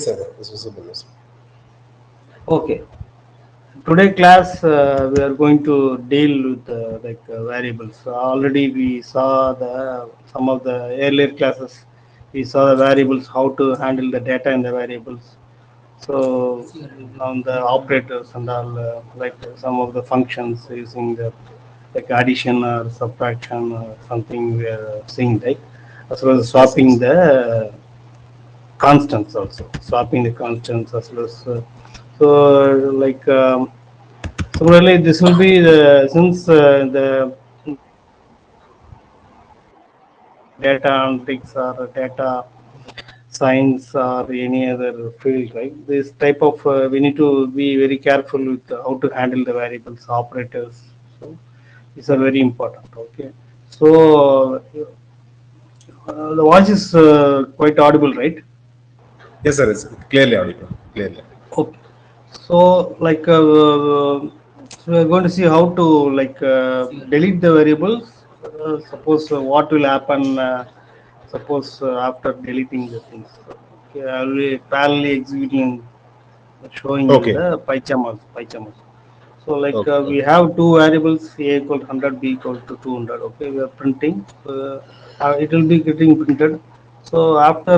Yes, sir. This was visible. Yes. Okay. Today class we are going to deal with variables. So already we saw the some of the earlier classes. We saw the variables, how to handle the data in the variables. So on the operators and all, like some of the functions using the like addition or subtraction or something we are seeing, right? As well as Yes, swapping yes. the constants also, swapping the constants as well as so like similarly this will be the since the data analytics or data science or any other field, right? This type of we need to be very careful with how to handle the variables, operators. So these are very important. Okay, so the voice is quite audible, right? Yes, sir. It's clearly audible. Clearly. Okay. So so we are going to see how to delete the variables. Suppose what will happen. Suppose after deleting the things. Okay, I will be parallelly executing, showing in Okay. the pie chart. So Okay. we Okay. have two variables, a equal to 100, b equal to 200. Okay, we are printing. It will be getting printed. So after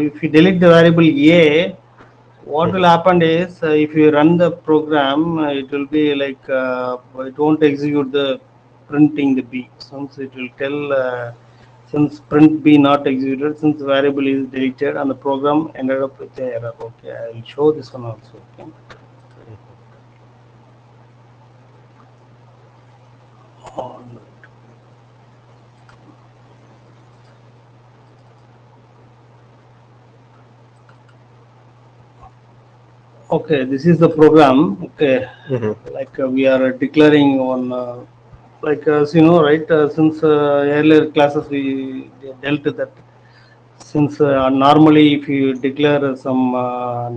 if you delete the variable a, what will Mhm. happen is if you run the program, it will be it won't execute the printing the b, since it will tell since print b not executed, since variable is deleted and the program ended up with the error. Okay, I will show this one also. Okay. Okay, this is the program. Okay, Mhm. we are declaring on as you know, right? Since earlier classes we dealt with that. Since normally if you declare some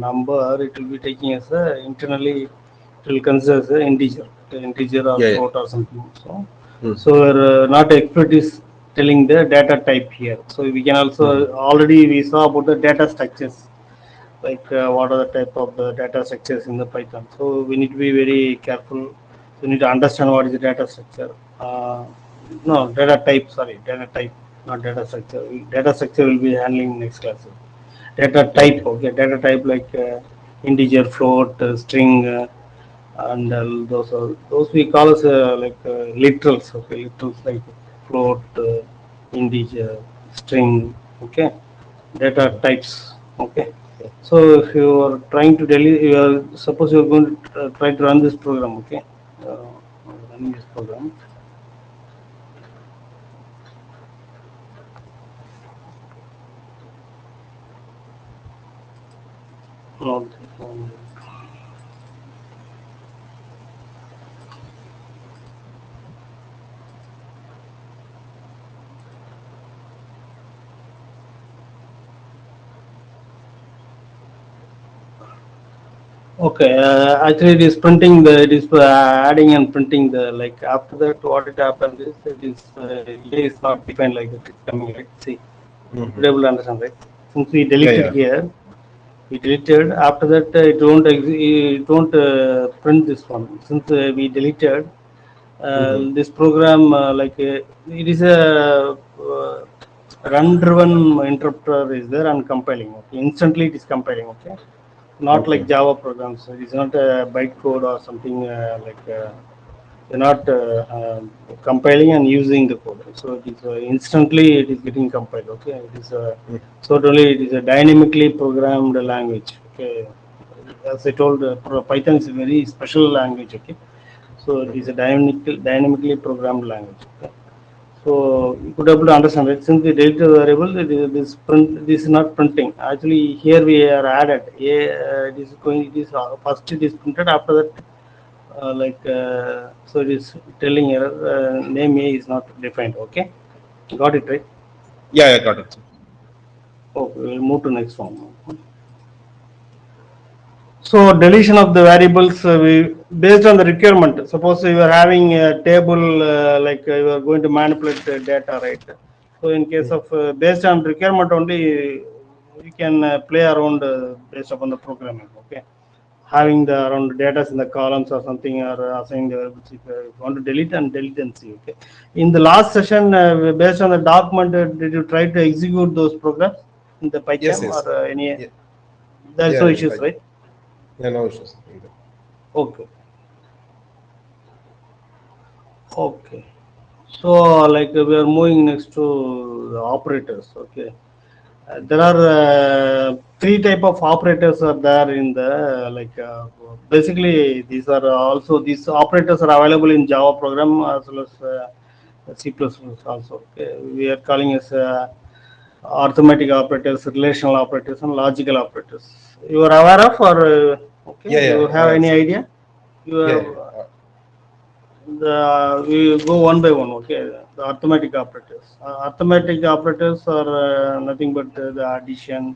number, it will be taking as a internally, it will consider as an integer, integer or Yeah. Yeah. float or something. So, Mhm. so we're not expert is telling the data type here. So we can Mhm. also already we saw about the data structures, what are the type of the data structures in the Python. So we need to be very careful. So we need to understand what is the data structure. No, data type. Sorry, data type, not data structure. Data structure will be handling next class. Data type. Okay. Okay, data type like integer, float, string, and those we call as literals. Okay, literals like float, integer, string. Okay, data Mhm. types. Okay. So if you are trying to delete, you are suppose you are going to try to run this program. Okay, running this program. Not okay. Actually, it is printing the. It is adding and printing the. Like after that, what it happens is it is A is not defined like that. It's coming right. See, Mhm. you're able to understand, right? Since we Yeah. deleted Yeah. here, we deleted. After that, it won't print this one. Since we deleted Mhm. this program, it is a run-driven interpreter is there and compiling. Okay, instantly it is compiling. Okay, not like Okay. Java programs. It is not a bytecode or something they're not compiling and using the code. So it is instantly it is getting compiled. Okay, it is Mhm. so totally it is a dynamically programmed language. Okay, as I told, Python is a very special language. Okay, so it is a dynamically programmed language. Okay. So you could able to understand it. Since the data variable, this is not printing. Actually, here we are added. It is going. It is first it is printed. After that, so it is telling error. Name A is not defined. Okay, got it right. Yeah. I got it, sir. Okay, we'll move to next one. So deletion of the variables we based on the requirement. Suppose you are having a table you are going to manipulate the data, right? So in case Mhm. of based on requirement only, you can play around based upon the programming. Okay, having the around data in the columns or something, or assigning the variables. If you want to delete and see. Okay. In the last session, based on the document, did you try to execute those programs in the Yes, PyCharm yes. or any? Yeah, There's yeah, no in issues, Python. right? Yeah, no issues. In that. Okay. Okay. So, like we are moving next to the operators. Okay. There are three type of operators are there in the basically these are also these operators are available in Java program as well as C++ also. Okay. We are calling as arithmetic operators, relational operators, and logical operators. You are aware of, or okay? Yeah, You yeah, I have have any seen. idea? You Yeah, have we go one by one. Okay, the arithmetic operators. Arithmetic operators are nothing but the addition,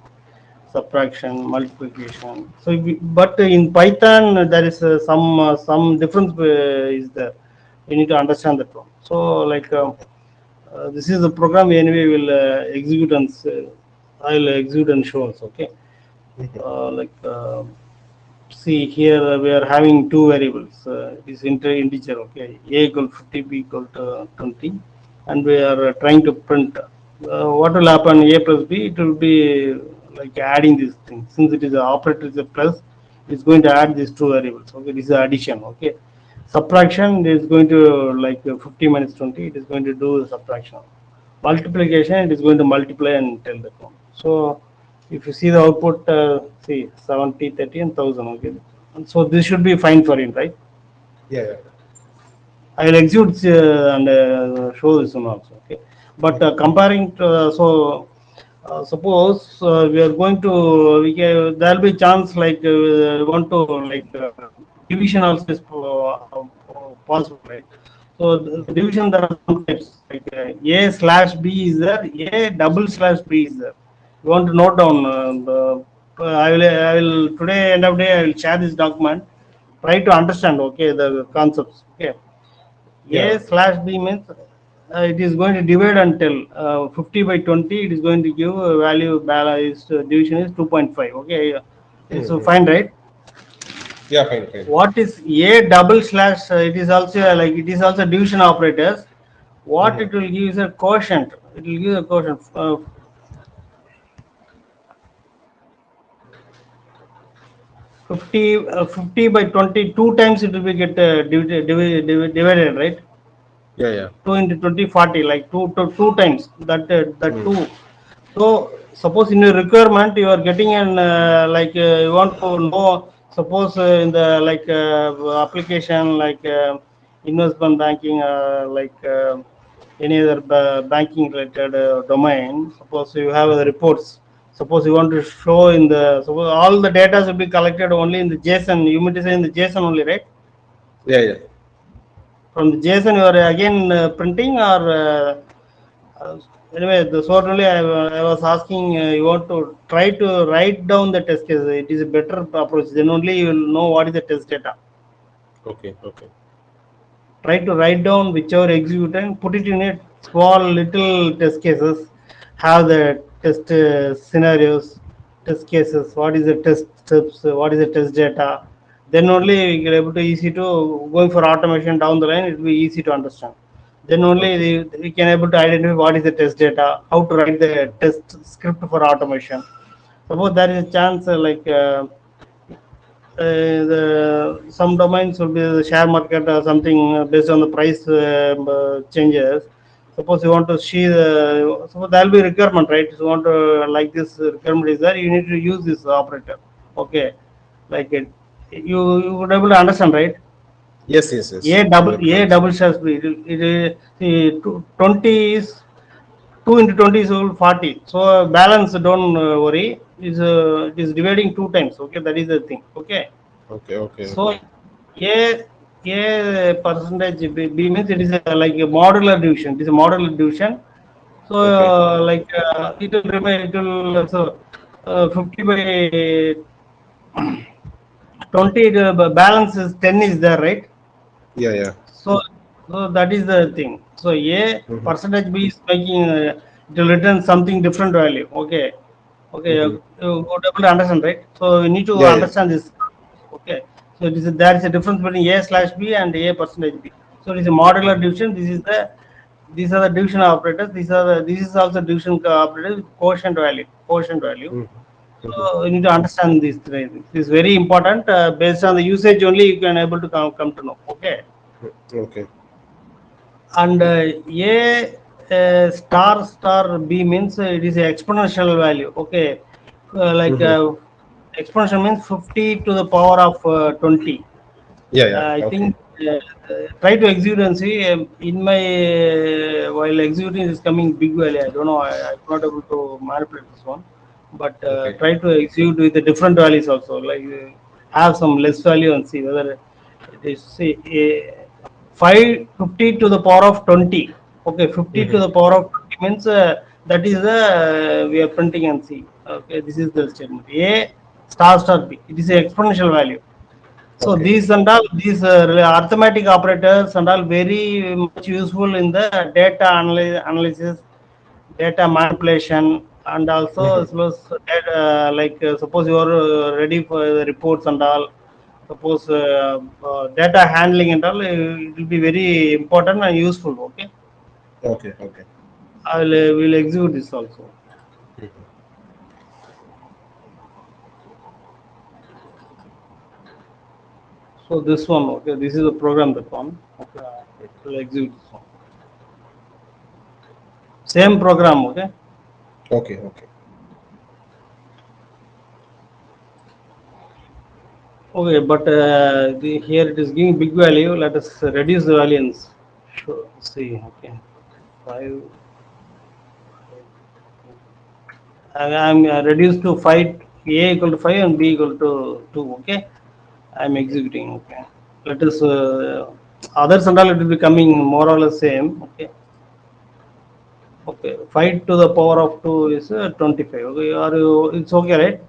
subtraction, multiplication. So, but in Python there is some difference is there. You need to understand that one. So, this is the program anyway will execute and I'll execute and show us. Okay, Mhm. uh, like. See here we are having two variables. It is integer. Okay, a equal 50, b equal to 20, and we are trying to print. What will happen? A plus b. It will be like adding these things. Since it is a operator is a plus, it's going to add these two variables. Okay, this is addition. Okay, subtraction is going to 50 minus 20. It is going to do subtraction. Multiplication, it is going to multiply and tell the one. So if you see the output, see 70, 30 and 1000. Okay, and so this should be fine for him, right? Yeah, yeah. I will execute and show this one also. Okay, but Mhm. comparing to, suppose we are going to there will be chance want to division also is possible, right? So the division there are some types a slash b is there, a double slash b is there. You want to note down I will today end of day I will share this document. Try to understand, okay, the concepts. Okay, Yeah, a okay. slash b means it is going to divide until 50 by 20. It is going to give a value balance division is 2.5. Okay, so Mhm. fine, right? Yeah, fine, fine. What is a double slash? It is also it is also division operators. What Mhm. it will give is a quotient. It will give a quotient. 50 by 20 two times it will be get divided, right? Yeah, yeah. 2 into 20 40, like two times that Mm. two. So suppose in your requirement you are getting an you want to know, suppose in the application investment banking any other banking related domain. Suppose you have the Mhm. reports. Suppose you want to show in the, suppose all the data will be collected only in the JSON. You mean to say in the JSON only, right? Yeah, yeah. From the JSON you are again printing, or uh, anyway, the sort only I was asking, you want to try to write down the test case. It is a better approach. Then only you will know what is the test data. Okay, okay. Try to write down whichever execute and put it in a small little test cases. Have the test scenarios, test cases. What is the test steps? What is the test data? Then only we get able to easy to going for automation down the line. It will be easy to understand. Then only Okay. we can able to identify what is the test data, how to write the test script for automation. Suppose there is a chance some domains will be the share market or something based on the price changes. Suppose you want to see the, suppose there will be requirement, right? So you want to like this requirement is there, you need to use this operator. Okay, like it, you would able to understand, right? Yes, yes, yes. I'm able to A understand. double slash B. See, 20 is 2 into 20 is equal to 40. So balance, don't worry. It is dividing two times. Okay, that is the thing. Okay. Okay, okay, So okay. a percentage B means it is like a modular division. It is a modular division. So Okay. it will remain. It will 50 by 20. The balance is 10 is there, right? Yeah, yeah. So, so that is the thing. So A Mhm. percentage B is making it will return something different value. Okay, Okay, you got able to understand, right? So you need to Yeah, yeah. understand this. Okay, so there is a difference between a slash b and a percentage b. So it is a modular division. These are the division operators. This is also division operator with quotient value. So you need to understand these three things. This is very important. Based on the usage only, you can able to come to know. Okay, Okay. and a star b means it is a exponential value. Okay, like exponential means 50 to the power of 20. Yeah, yeah. I Okay. think try to execute and see. In my while executing is coming big value. I don't know. I'm not able to manipulate this one, but Okay. try to execute with the different values also. Like have some less value and see whether it is see 550 to the power of 20. Okay, 50 to the power of 20 means that is the we are printing and see. Okay, this is the statement. A star B. It is an exponential value. So Okay. these and all these arithmetic operators and all very much useful in the data analysis, data manipulation, and also suppose data, like suppose you are ready for the reports and all. Suppose data handling and all, it will be very important and useful. Okay, Okay. Okay. I will execute this also. So this one, okay, this is the program that one. Okay, I will execute this one. Same program, okay. Okay. Okay. Okay, but here it is giving big value. Let us reduce the variance. Sure. See, okay, 5. I'm reduced to 5. A equal to 5 and B equal to 2. Okay, I'm executing. Okay, let us others and all it will be coming more or less same. Okay, okay, 5 to the power of 2 is 25. Okay, are you? It's okay, right?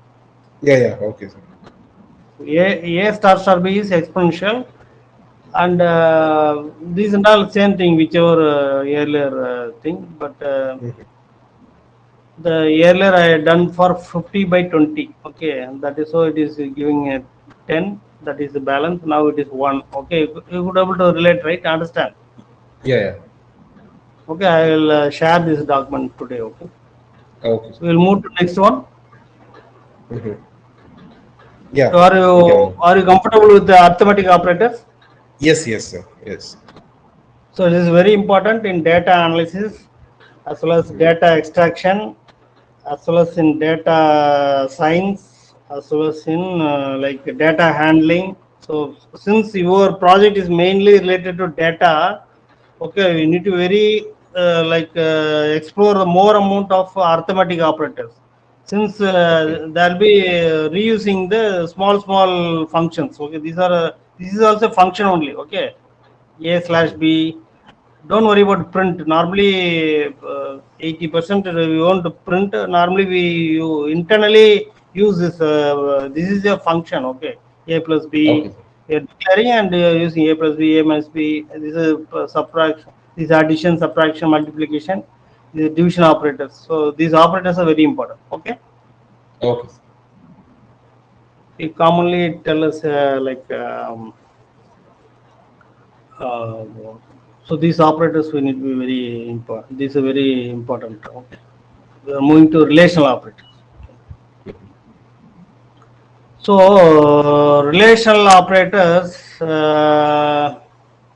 Yeah, yeah. Okay, sir. A star B is exponential. And these and all same thing whichever earlier thing, but the earlier I had done for 50 by 20. Okay, and that is so it is giving a 10. That is the balance. Now it is 1. Okay, you could able to relate, right? Understand? Yeah, yeah. Okay, I will share this document today. Okay, Okay. so we'll move to next one. Yeah, So we can. are you comfortable with the arithmetic operators? Yes, yes, sir. Yes. So this is very important in data analysis as well as data extraction, as well as in data science, as well as in like data handling. So since your project is mainly related to data, okay, you need to very explore the more amount of arithmetic operators. Since Okay. they'll be reusing the small functions. Okay, this is also function only. Okay, a slash b. Don't worry about print. Normally, 80% we want to print. Normally, we you internally use this. This is a function. Okay, a plus b. Okay, sir. We are declaring and using a plus b, a minus b. This is subtraction. This addition, subtraction, multiplication. The division operators. So these operators are very important. Okay. Okay, sir. We commonly tell us uh, so these operators we need to be very important. These are very important. Okay. We are moving to relational operators. So relational operators,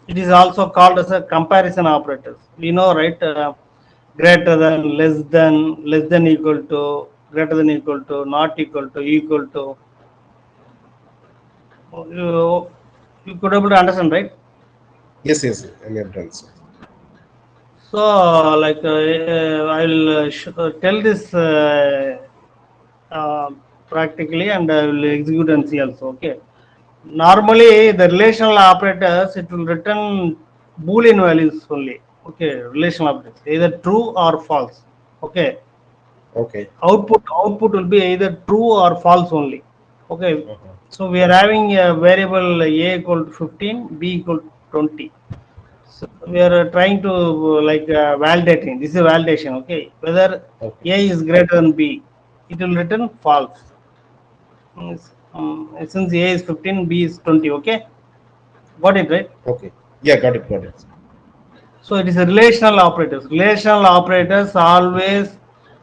it is also called as a comparison operators. We know, right? Greater than, less than equal to, greater than equal to, not equal to, equal to. You could able to understand, right? Yes, yes, sir. I have done, sir. So, like, I'll tell this uh, practically, and I will execute and see also. Okay. Normally, the relational operators it will return Boolean values only. Okay, relational operators either true or false. Okay, Okay. output will be either true or false only. Okay, Uh-huh. so we are having a variable a equal to 15, b equal to 20. So we are trying to validating. This is validation. Okay, whether Okay. a is greater than b. it will return false. Since A is 15, B is 20. Okay, got it right? Okay. Yeah, got it, got it. So it is a relational operators. Relational operators always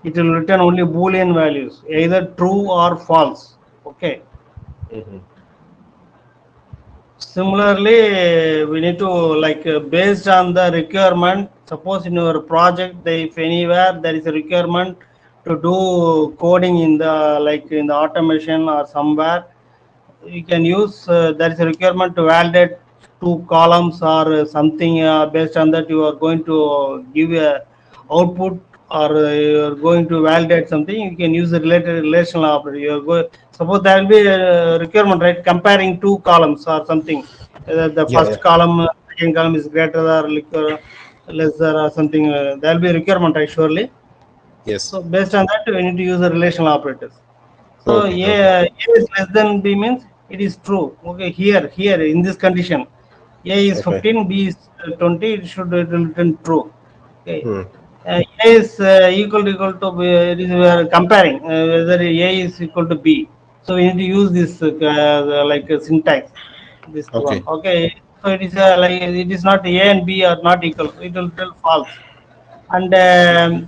it will return only Boolean values, either true or false. Okay. Mm-hmm. Similarly, we need to based on the requirement. Suppose in your project, if anywhere there is a requirement to do coding in the in the automation or somewhere, you can use there is a requirement to validate two columns or something. Based on that, you are going to give a output or you are going to validate something. You can use the related relational operator. You are suppose there will be a requirement, right? Comparing two columns or something. The Yeah, yeah. first column, second column is greater or lesser or something. There will be a requirement, right? Surely. Yes. So based on that, we need to use the relational operators. So Okay, okay. A is less than B means it is true. Okay, here in this condition, A is Okay. 15, B is 20. It will return true. Okay, Hmm. A is equal to B. It is we are comparing whether A is equal to B. So we need to use this syntax. This one. Okay. Okay, so it is it is not A and B are not equal. It will tell false. And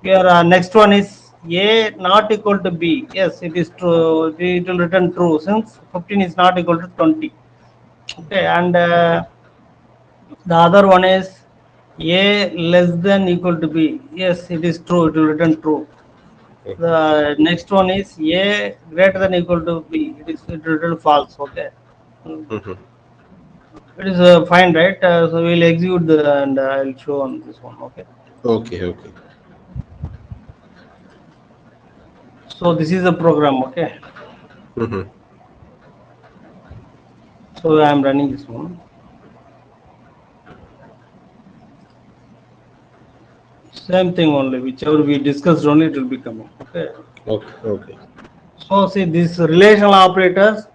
your next one is A not equal to B. Yes, it is true. It will return true since 15 is not equal to 20. Okay, and the other one is A less than equal to B. Yes, it is true. It will return true. Okay. The next one is A greater than equal to B. It will return false. Okay. Mm-hmm. It is fine, right? So we'll execute and I'll show on this one. Okay. Okay, okay. So this is the program. Okay. Mm-hmm. So I am running this one. Same thing only, whichever we discussed only it will be coming. Okay. Okay, okay. So see these relational operators.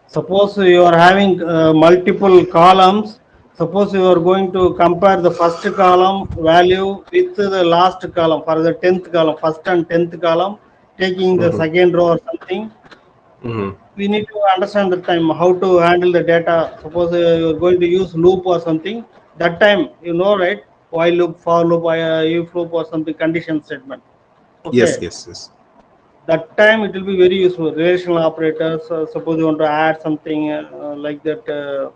Suppose you are having multiple columns. Suppose you are going to compare the first column value with the last column for the 10th column, first and 10th column, taking the Mm-hmm. second row or something. Mm-hmm. We need to understand the time how to handle the data. Suppose you are going to use loop or something. That time right? While loop, for loop, if loop or something condition statement. Yes, Okay, yes, yes. that time it will be very useful. Relational operators. Suppose you want to add something like that.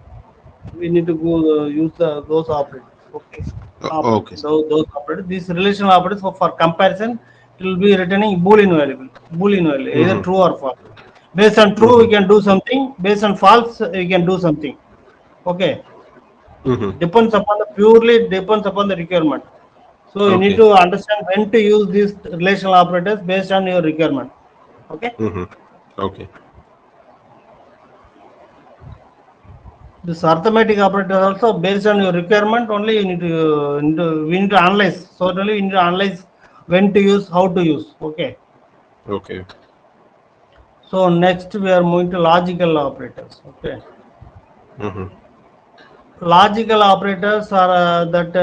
We need to go use those operators. Okay, Okay. those operators. These relational operators for comparison, it will be returning Boolean variable. Boolean value, either Mm-hmm. true or false. Based on true, we Mm-hmm. can do something. Based on false, we can do something. Okay, Mm-hmm. purely depends upon the requirement. So you need Okay. to understand when to use these relational operators based on your requirement. Okay. Mm-hmm. Okay. This arithmetic operator also based on your requirement only you we need to analyze. So only we need to analyze when to use, how to use. Okay. Okay. So next we are moving to logical operators. Okay. Mm-hmm. Logical operators are that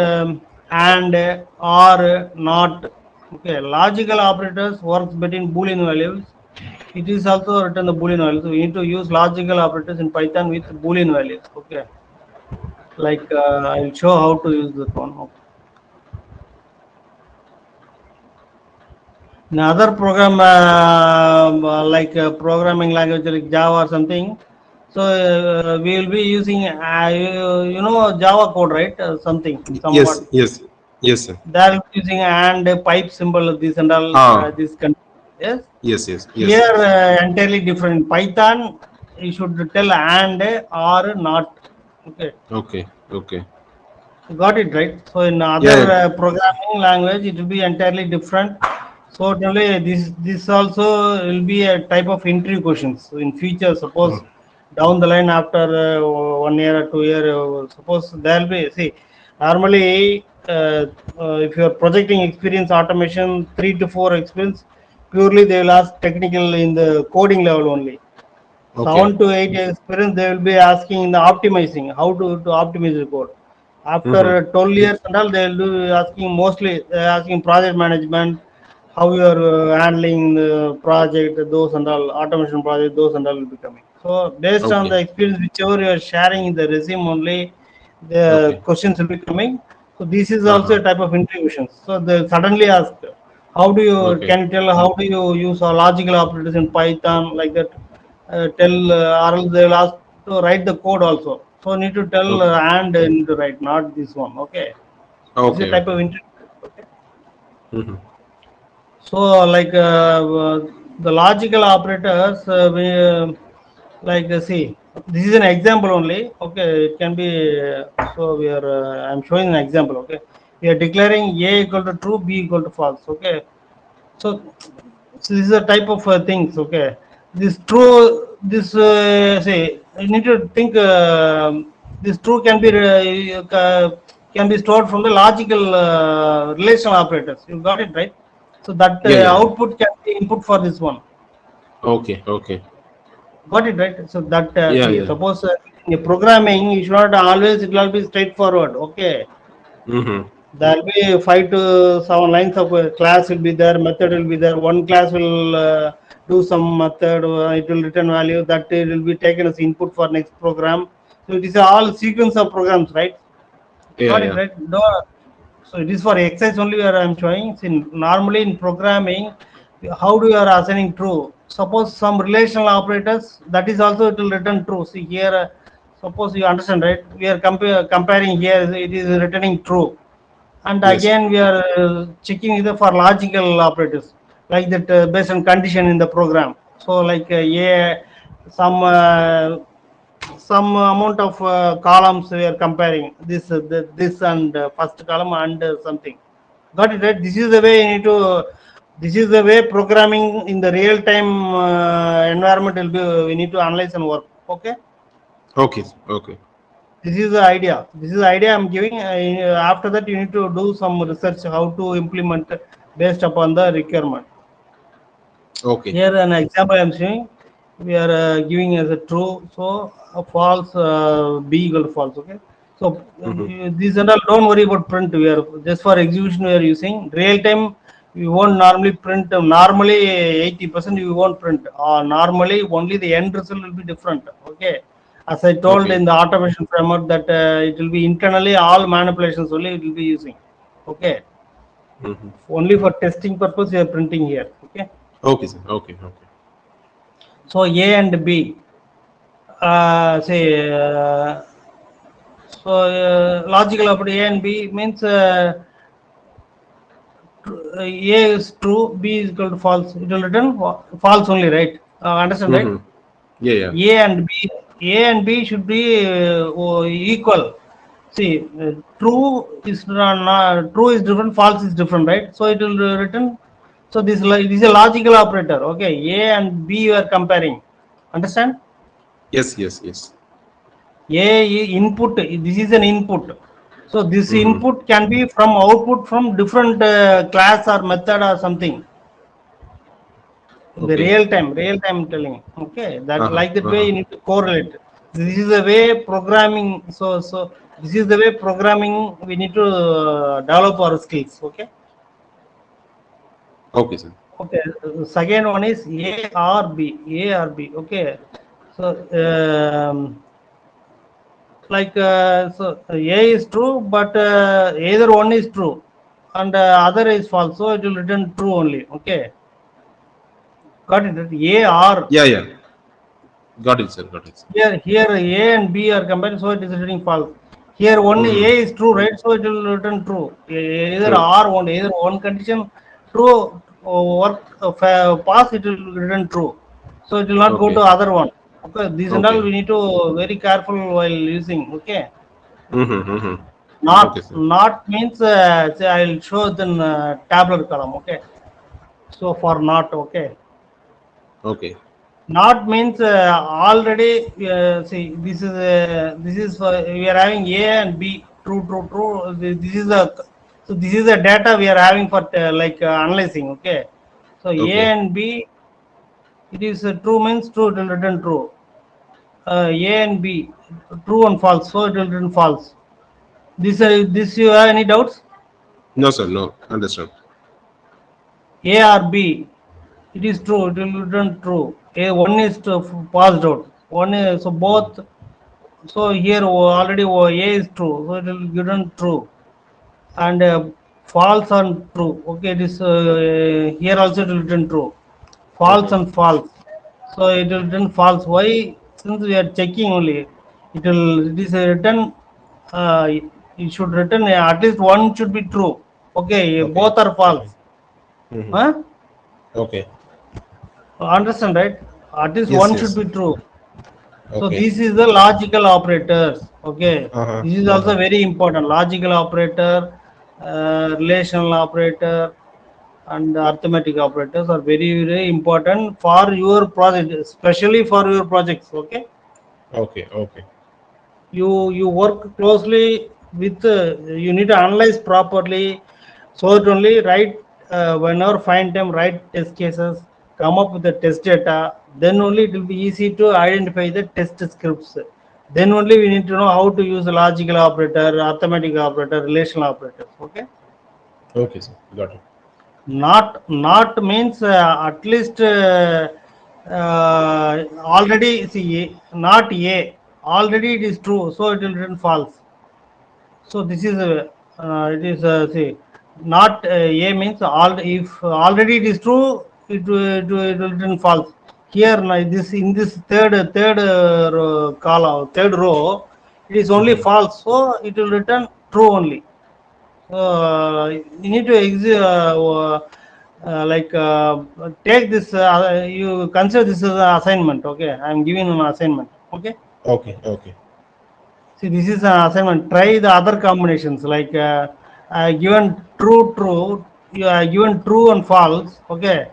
and or not. Okay. Logical operators works between Boolean values. It is also written the Boolean values. So we need to use logical operators in Python with Boolean values. Okay. I'll show how to use that one. Okay. In other program programming language like Java or something, so we will be using Java code, right? Something Yes, somewhat. yes, yes, sir. They are using and pipe symbol this and all Ah, this. Yes. yes, yes, yes, Here yes. entirely different. Python you should tell and or not. Okay. Okay, okay. Got it right. So in other Yeah. programming language, it will be entirely different. So only this also will be a type of interview questions. So in future, suppose Oh, down the line after 1 year or 2 year, suppose there will be see normally if you are projecting experience automation 3 to 4 experience, purely they will ask technical in the coding level only. okay. 7 to 8 years experience, they will be asking in the optimizing, how to optimize the code. Mm-hmm. After 12 years and all, they will be asking mostly asking project management, how you are handling the project, those and all, automation project, those and all will be coming. So based on the Okay. experience, whichever you are sharing in the resume only, the Okay. questions will be coming. So this is also Uh-huh. a type of interview. So they suddenly ask, how do you, Okay. can you tell how do you use logical operators in Python like that? Tell, or else they will ask to write the code also. So need to tell Okay. and need to write, not this one. Okay. This is a Okay. type Okay. of interview. Okay. Mm-hmm. So, like the logical operators, see, this is an example only. Okay, it can be. So we are. I'm showing an example. Okay, we are declaring A equal to true, B equal to false. Okay, so, so this is a type of things. Okay, this true. This say you need to think. This true can be stored from the logical relational operators. You got it right? So that Yeah. Yeah. Yeah. output can be input for this one. Okay. Okay. Got it right? So that Yeah. see, Yeah. suppose in a programming, you should not always it will be straightforward. Okay, Mm-hmm. there will be 5 to 7 lines of class will be there, method will be there. One class will do some method, it will return value that it will be taken as input for next program. So it is all sequence of programs, right? Yeah. Got it Yeah. right? No, so it is for exercise only where I'm showing. See, normally in programming, how do you are assigning true? Suppose some relational operators, that is also it will return true. See here, suppose you understand right? We are comparing here, it is returning true. And Yes. again, we are checking either for logical operators like that based on condition in the program. So like some uh, some amount of columns we are comparing this and first column and something. Got it right? This is the way you need to. This is the way programming in the real time environment will be. We need to analyze and work. Okay. Okay. Okay. This is the idea. This is the idea I'm giving. After that, you need to do some research how to implement based upon the requirement. Okay. Here, an example I'm showing. We are giving as a true, so a false B equal to false. Okay. So Mm-hmm. these and all don't worry about print. We are just for execution. We are using real time. We won't normally print. Normally 80% we won't print. Normally only the end result will be different. Okay. As I told Okay. in the automation framework that it will be internally all manipulations only it will be using. Okay. Mm-hmm. Only for testing purpose we are printing here. Okay. Okay, sir. Okay. Okay. So A and B. Say so logical of A and B means A is true, B is equal to false. It will return false only, right? Understand, right? Mm-hmm. Yeah. Yeah. A and B, A and B should be equal. See, true is not true is different, false is different, right? So it will return. So this is a logical operator. Okay, A and B you are comparing. Understand? Yes. Yes. Yes. Input. This is an input. So this Mm-hmm. input can be from output from different class or method or something. In the Okay. real time telling. Okay, that Uh-huh. like that way Uh-huh. you need to correlate. This is the way programming. So this is the way programming we need to develop our skills. Okay. Okay, sir. Okay. Second one is A or B. A or B. Okay. So A is true, but either one is true and other is false, so it will return true only. Okay, got it? A or Yeah. Yeah. Got it, sir. Got it, sir. here A and B are combined, so it is returning false. Here only A Mm-hmm. is true, right? So it will return true. Either True. or one, either one condition true work pass, it will return true. So it will not go to Okay. other one. Okay, these and all Okay. we need to very careful while using. Okay. Mm-hmm. Mm-hmm. Okay, Not sir. not means say I'll show the tabular column. Okay. So for not, okay. Okay. Not means already see this is for, we are having A and B true true true. This is a so this is the data we are having for analyzing. Okay. So A Okay. and B, it is true means true, it will return true. A and B true and false, so it will return false. This you have any doubts? No, sir. No. Understand. A or B, it is true. It will return true. A one is passed out. One is so both. So here already A is true, so it will return true, and false and true. Okay, it is here also it will return true. False Okay. and false. So it will return false. Why? Since we are checking only, it is a return. It should return at least one should be true. Okay, Okay. both are Okay. false. Mm-hmm. Huh? Okay. Understand, right? At least Yes. one should Yes. be true. So Okay. this is the logical operators. Okay, Uh huh. this is Uh also huh. very important. Logical operator, relational operator, and arithmetic operators are very very important for your project, especially for your projects. Okay, Okay. Okay. you work closely with. You need to analyze properly, so that only write whenever find them write test cases, come up with the test data. Then only it will be easy to identify the test scripts. Then only we need to know how to use the logical operator, arithmetic operator, relational operators. Okay. Okay, sir. Got it. Not means at least already see not A, already it is true, so it will return false. So this is it is see not A means all, if already it is true, it will return false. Here this in this third column, third row, it is only Mm-hmm. false, so it will return true only. So you need to like take this. You consider this as an assignment. Okay, I am giving an assignment. Okay. Okay. Okay. See, this is an assignment. Try the other combinations like given true. You are given true and false. Okay.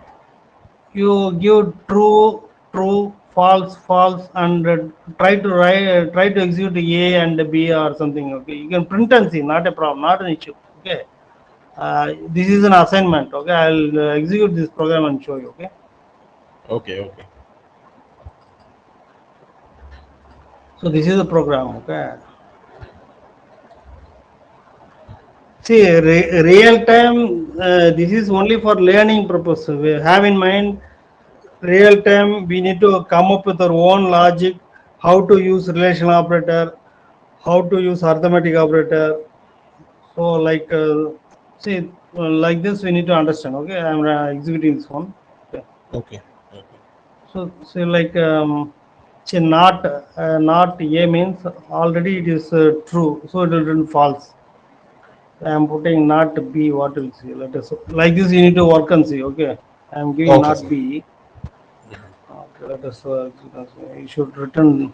You give false, and try to execute A and B or something. Okay. You can print and see. Not a problem. Not an issue. Okay. This is an assignment. Okay, I'll execute this program and show you. Okay, Okay. Okay. so this is the program. Okay, see, real time. This is only for learning purpose. We have in mind real time. We need to come up with our own logic. How to use relational operator. How to use arithmetic operator. So see, like this we need to understand. Okay, I'm executing this one. Okay. Okay. Okay. So, say like say not A means already it is true, so it will return false. I am putting not B. What will see? Let us like this. You need to work and see. Okay, I am giving Okay, not sir. B. Okay, let us. You should return.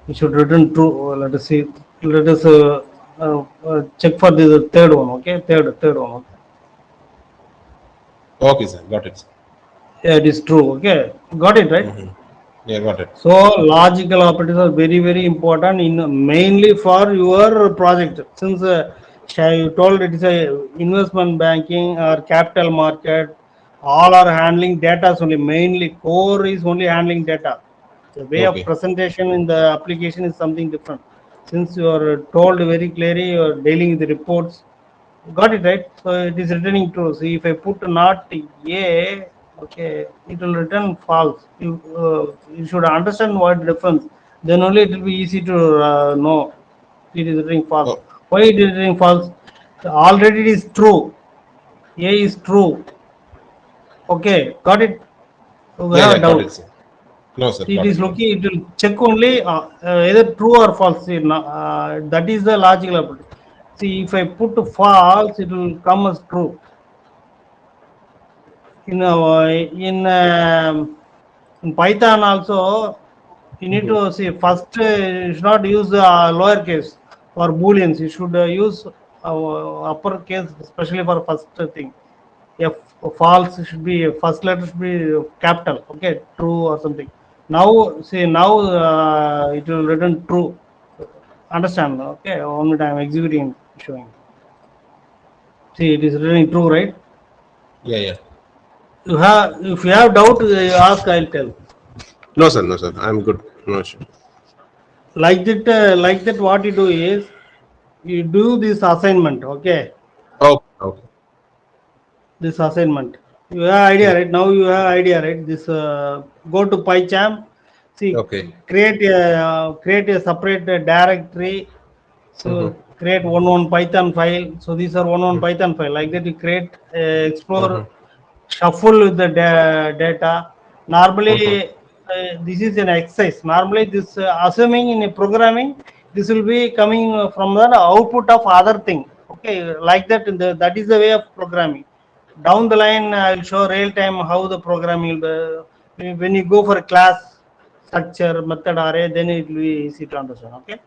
You should return true. Let us see. Let us check for the third one. Okay, third one. Okay. Okay, sir. Got it, sir. Yeah, it is true. Okay, got it right. Mm-hmm. Yeah, got it. So logical operators are very very important in mainly for your project. Since you told it is a investment banking or capital market, all are handling data only. Mainly core is only handling data. The way of Okay. presentation in the application is something different. Since you are told very clearly, you are dealing with the reports. Got it right. So it is returning true. So if I put not A, okay, it will return false. You should understand what difference. Then only it will be easy to know it is returning false. Oh, Why it is returning false? Already it is true. A is true. Okay, got it. So we yeah, have yeah, a got it, doubt. sir. No, sir. It Got is it. Got it. looking. It will check only either true or false. See, that is the logical approach. See, if I put false, it will come as true. In Python also you need Mm-hmm. to see first you should not use lowercase for booleans. You should use uppercase, especially for first thing. If false should be first letter should be capital. Okay, true or something. Now see now it will return true. Understand? Okay, one time executing showing. See, it is returning true, right? Yeah, yeah. You have if you have doubt, you ask. I'll tell. No, sir. No, sir. I'm good. No issue. Like that what you do is you do this assignment. Okay, Okay. Okay. this assignment. You have idea, Yeah. right? Now you have idea, right? This go to PyCharm. See, Okay. create a separate directory. Mm-hmm. So create one Python file. So these are one Python file. Like that, you create Mm-hmm. explore shuffle with the data. Mm-hmm. Normally, this is an exercise. Normally, this assuming in a programming, this will be coming from the output of other thing. Okay, like that. That is the way of programming. Down the line, I'll show real time how the programming will be. When you go for a class structure, method array, then it will be easy to understand. Okay.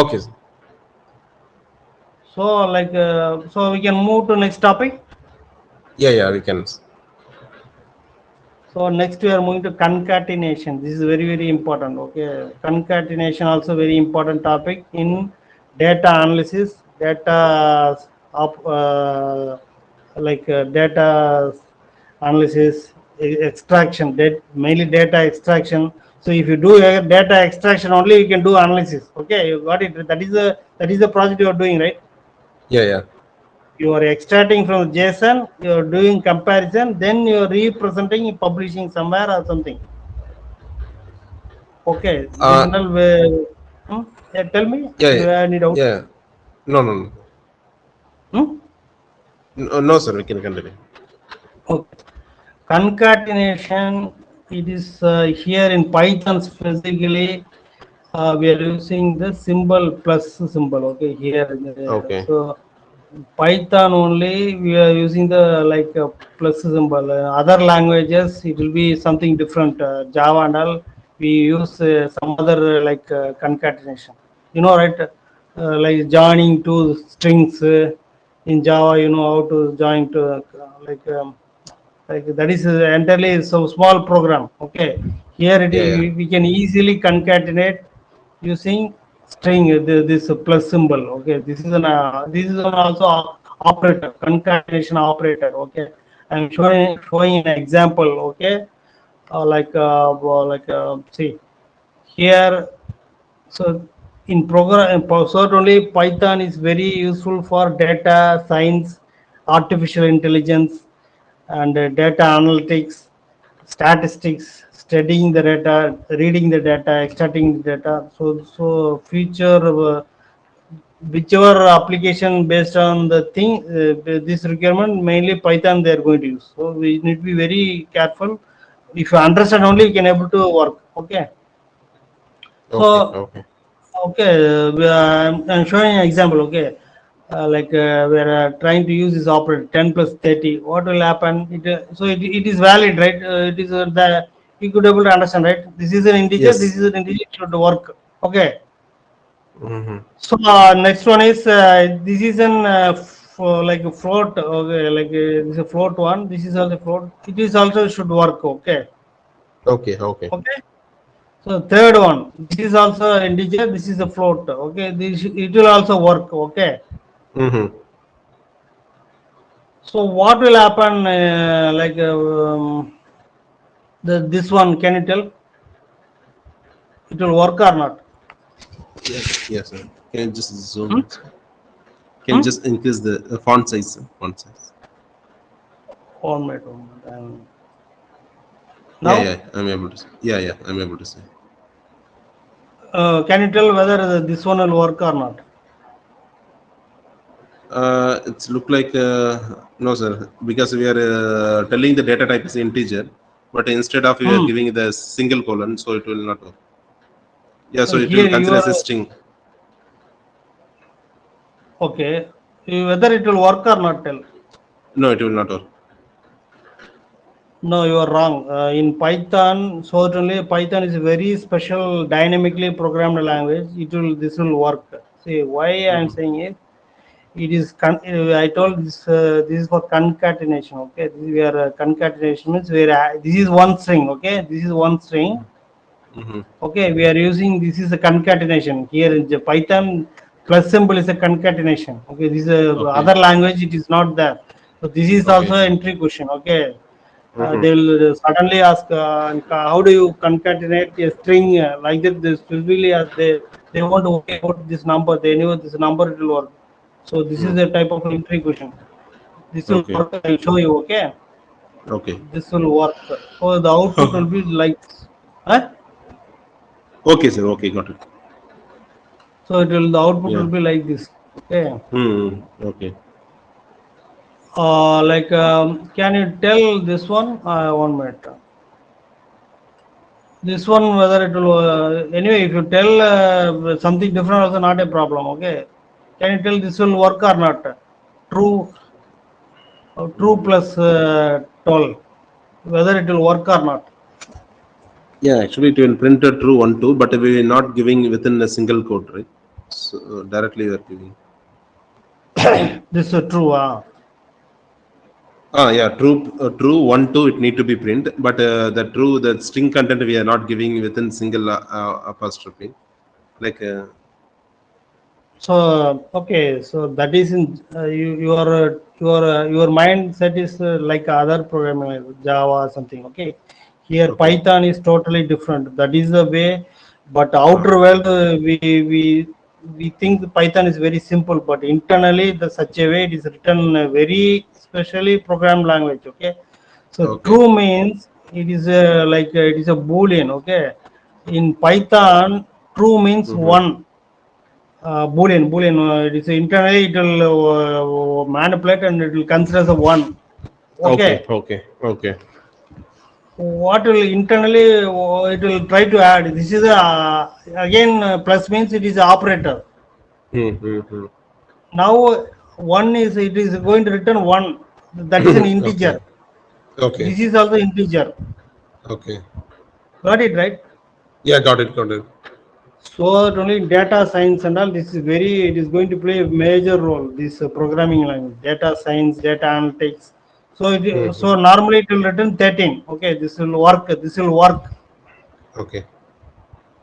Okay, sir. So so we can move to next topic. Yeah, yeah, we can. So next we are moving to concatenation. This is very important. Okay, concatenation also very important topic in data analysis, data of data analysis, extraction, mainly data extraction. So if you do data extraction only, you can do analysis. Okay, you got it. That is the project you are doing, right? Yeah, yeah. You are extracting from JSON, you are doing comparison, then you are representing, publishing somewhere or something. Okay, this Uh, is all where. Yeah, tell me, yeah, you yeah, have any doubt? yeah. No, no, no. Hmm? No, no, sir. We can continue. Okay. Concatenation, it is here in Python specifically, we are using the symbol plus symbol. Okay, here. Okay. So Python only we are using the plus symbol. Other languages it will be something different. Java and all we use some other concatenation. You know, right? Like joining two strings in Java. You know how to join to that is entirely so small program. Okay, here Yeah, yeah. we can easily concatenate using string this plus symbol. Okay, this is an also operator, concatenation operator. Okay, I'm showing an example. Okay, see here. So in program, certainly Python is very useful for data science, artificial intelligence, and data analytics, statistics, studying the data, reading the data, extracting the data. So future, whichever application based on the thing, this requirement mainly Python they are going to use. So we need to be very careful. If you understand only, you can able to work. Okay. Okay, So okay. okay, I'm showing an example. Okay, we are trying to use this operator 10 plus 30. What will happen? It is valid, right? It is the you could able to understand, right? This is an integer. This Yes. is an integer. It should work. Okay. Mm-hmm. So next one is this is an like a float. Okay, this is a float one. This is also float. It is also should work. Okay. Okay, okay. Okay. So third one, this is also integer, this is a float. Okay, this it will also work. Okay. Mm-hmm. So what will happen? This one, can you tell? It will work or not? Yes, yes, sir. Can you just Hmm? zoom? Can you Hmm? just increase the font size, sir? Font size. 1 minute, 1 minute. Yeah, Now, yeah. I'm able to see. Yeah, yeah. I'm able to see. can you tell whether this one will work or not? It's look like no, sir, because we are telling the data type is integer, but instead of we are Hmm. giving the single colon, so it will not work. Yeah, so it will Here you consider as a are string. okay. Whether it will work or not, tell. No, it will not work. No, you are wrong. In Python, certainly Python is a very special dynamically programmed language. This will work. See why I am Mm-hmm. saying I told this is for concatenation. Okay, we are concatenation means this is one string. Okay, this is one string. Mm-hmm. Okay, we are using this is a concatenation here in the Python plus symbol is a concatenation. Okay, this is Okay. other language it is not there. So this is also Okay. an entry question. Okay, Mm-hmm. they will suddenly ask, how do you concatenate a string like that? This specifically as they want to okay about this number. They knew this number it will work. So this is Mm. a type of entry question. This will Okay. work. I'll show you. Okay. Okay. This will work. So the output will be like this. Huh? Okay, sir. Okay, got it. So the output Yeah. will be like this. Okay. Okay. Like, can you tell this one? 1 minute. This one whether it will anyway. If you tell something different, also not a problem. Okay. Can you tell this will work or not? True, true plus 12. Whether it will work or not. Yeah, actually it will print a true 1, 2, but we are not giving within a single code, right? So directly we are giving. This is true. Yeah, true 1, 2, it need to be print, but the string content we are not giving within single apostrophe. Like, So okay, so that is in your mindset is like other programming like Java or something. Okay, here okay. Python is totally different. That is the way, but outer Uh, world we think the Python is very simple, but internally the such a way it is written very specially programmed language. Okay, so okay. true means it is like it is a boolean. Okay, in Python true means Mm-hmm. one. Boolean. It is internally it will manipulate and it will consider as a one. Okay, Okay. okay, okay. What will internally it will try to add. This is a again plus means it is a operator. Mm-hmm. Now one is it is going to return one. That is an Okay, integer. okay, This is also integer. okay. Got it right? Yeah, got it, got it. So only in data science and all this is very it is going to play a major role. This programming language, data science, data analytics. So Mm-hmm. so normally it will return 13. Okay, this will work. This will work. Okay,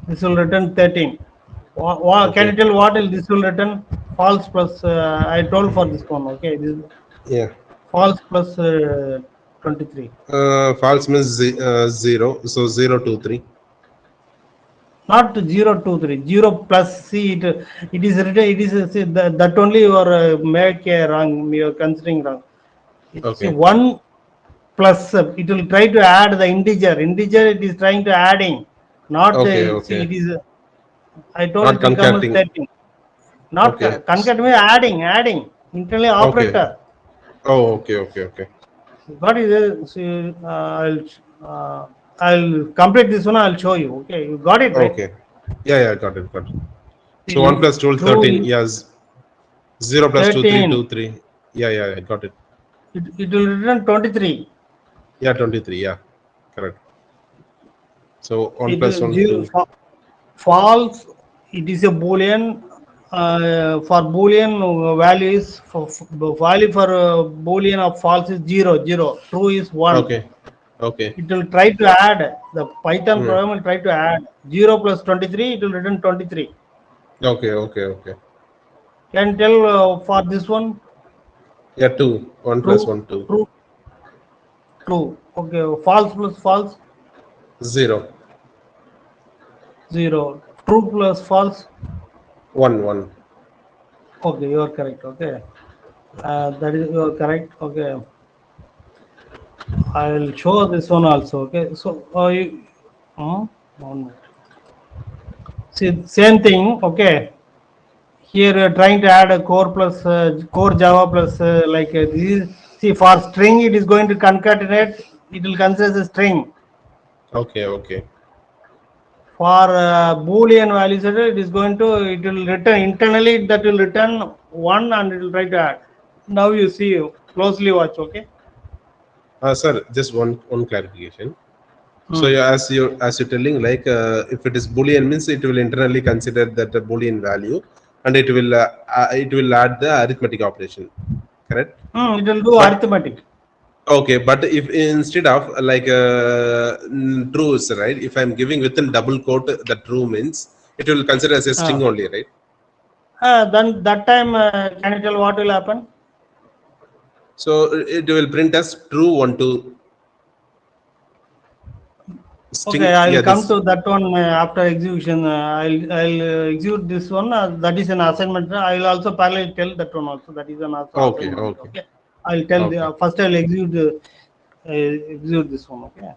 This will return 13. Can you okay. tell what will this will return? False plus. I told for this one. Okay, this Yeah. false plus 23. False means 0, so 0, 2, 3. Not 023 0 plus see it is written it is see, that only you are make a wrong you are considering wrong. See Okay, one plus it will try to add the integer it is trying to adding not okay, see okay. it is I told Not it will come as concatenating. 13 not Okay, concat means adding internally okay. operator. Oh, okay, okay, okay. What is it? See, I'll complete this one. I'll show you. Okay, you got it right. Okay. Yeah, yeah, got it, got it. So 1 See, plus 2 13. true Yes. 0 plus 2, 3, 13. 2, 3. Yeah, yeah, yeah, got it. It will return 23. Yeah, 23. Yeah, correct. So 1 It plus 1, zero, 2. false. It is a boolean. For boolean value is value for boolean of false is 0 0. True is 1. Okay, okay. It will try to add the Python Hmm. program will try to add 0 plus 23. It will return 23. Okay, okay, okay. Can tell for this one Yeah, 2. 1 plus true 1, 2. true true. Okay, false plus false 0. 0. True plus false. 1, 1. Okay, you are correct. Okay, that is you are correct. Okay. I'll show this one also. Okay, so you, 1 minute. See, same thing. Okay, here we are trying to add a core plus core Java plus like this is see for string it is going to concatenate. It will consider as a string. Okay, okay. For Boolean values, it is going to it will return internally that will return one and it will try to add. Now you see closely watch. Okay. Sir, just one clarification. So Hmm. yeah, as you're telling, like if it is Boolean means it will internally consider that a Boolean value, and it will add the arithmetic operation, correct? It will do But arithmetic. okay, but if instead of like trues, right? If I'm giving within double quote the true means it will consider as a Uh, string only, right? then that time can you tell what will happen? So it will print as true 1 2 Okay, string. I'll Yeah, come this. to that one after execution. I'll execute this one. That is an assignment. I'll also parallel tell that one also. That is an also Okay, assignment. okay, Okay. I'll tell the okay, first. I'll execute execute this one. Okay.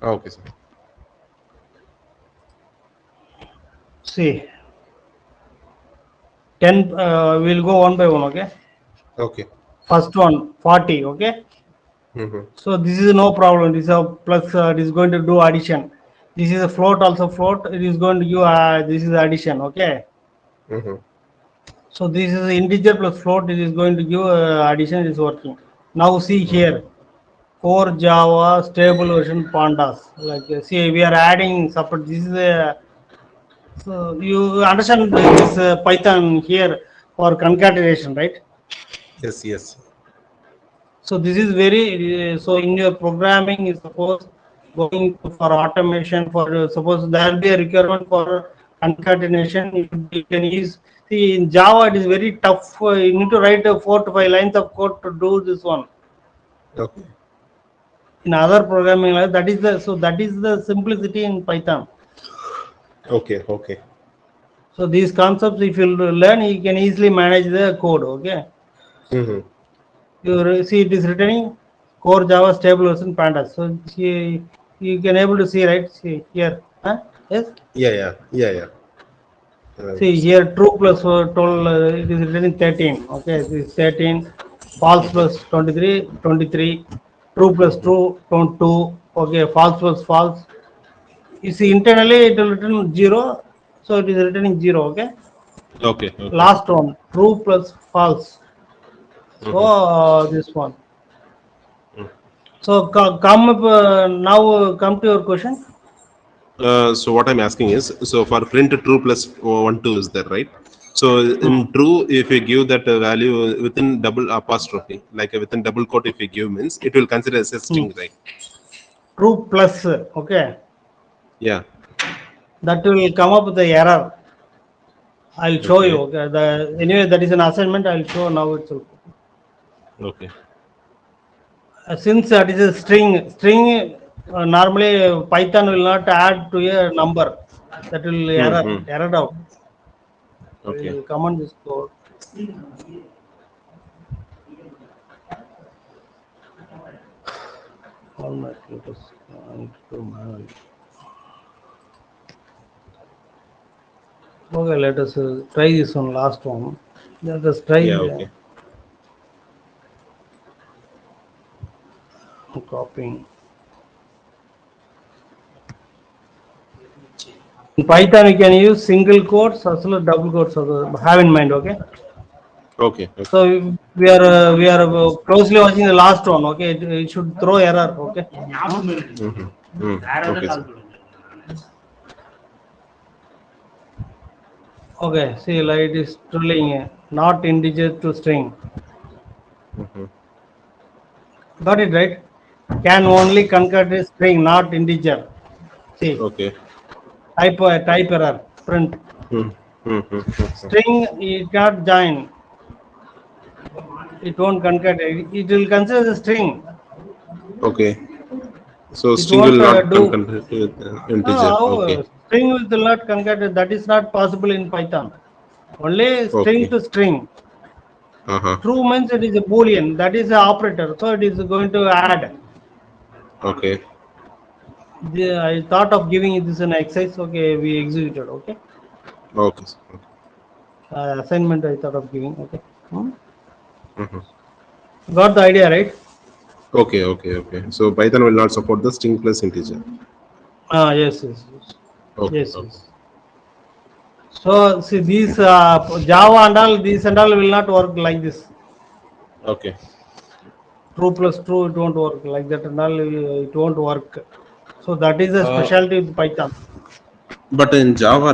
Okay, sir. See, 10. We'll go one by one. Okay. Okay. First one, 40. Okay. Mm-hmm. So this is no problem. This is a plus. It is going to do addition. This is a float, also float. It is going to give. This is addition. Okay. Mm-hmm. So this is integer plus float. It is going to give addition. Is working. Now see here. Core Java stable version pandas. Like see, we are adding separate. This is a. So you understand this Python here for concatenation, right? Yes, yes. So this is very so in your programming is suppose going to for automation for suppose there will be a requirement for concatenation. You can use see in Java it is very tough. You need to write 4 to 5 lines of code to do this one. Okay. In other programming language that is the so that is the simplicity in Python. Okay. Okay. So these concepts if you learn you can easily manage the code. Okay. Mm-hmm. You see it is returning core Java stable version pandas. So see, you can able to see right. See here. Huh? Yes. Yeah, yeah, yeah, yeah. See here true plus total it is returning 13. Okay, this is 13. False plus 23, 23. True plus Mm-hmm. true 22. Okay, false plus false. You see internally it will return 0. So it is returning 0. Okay. Okay. Okay. Last one true plus false. So Mm-hmm. this one. So come up now. Come to your question. So what I'm asking is, so for print true plus 1 2 is there, right? So Hmm. in true, if you give that value within double apostrophe, like within double quote, if you give means it will consider as a Hmm. string, right? True plus. Okay, Yeah. that will come up with the error. I'll show you. Okay. Okay, anyway that is an assignment. I'll show now itself. Okay. Since that is a string normally Python will not add to a number. That will Mm-hmm. error out. I Okay. will comment this code. All my filters. I need to manually. Okay, let us try this one. Last one. Let us try Yeah. Okay. copying. In Python, you can use single quotes as well as double quotes. Have in mind, okay? Okay. Okay. So we are closely watching the last one, okay? It should throw error, okay? Mm-hmm. Mm. Okay, sir. Okay, see, like it is trilling, not integer to string. Mm-hmm. Got it right? Can only concatenate string, not integer. See, Okay. type error, print. Mm. Mm-hmm. String, it cannot join. It won't concatenate. It will consider the string. Okay. So It string won't will not do. convert to No, integer. how Okay. string will not concatenate. That is not possible in Python. Only string Okay. to string. Uh-huh. True means it is a boolean. That is the operator. So it is going to add. Okay. I thought of giving this an exercise. Okay, we executed. Okay, Okay, sir. Okay. assignment I thought of giving. Okay, Mhm. got the idea right? Okay, okay, okay. So Python will not support the string plus integer. Yes, yes, yes, Okay, yes, okay, yes. So see these Java and all these and all will not work like this. okay. True plus true, it won't work like that and all. It won't work. So that is a Uh, specialty with Python. but in Java,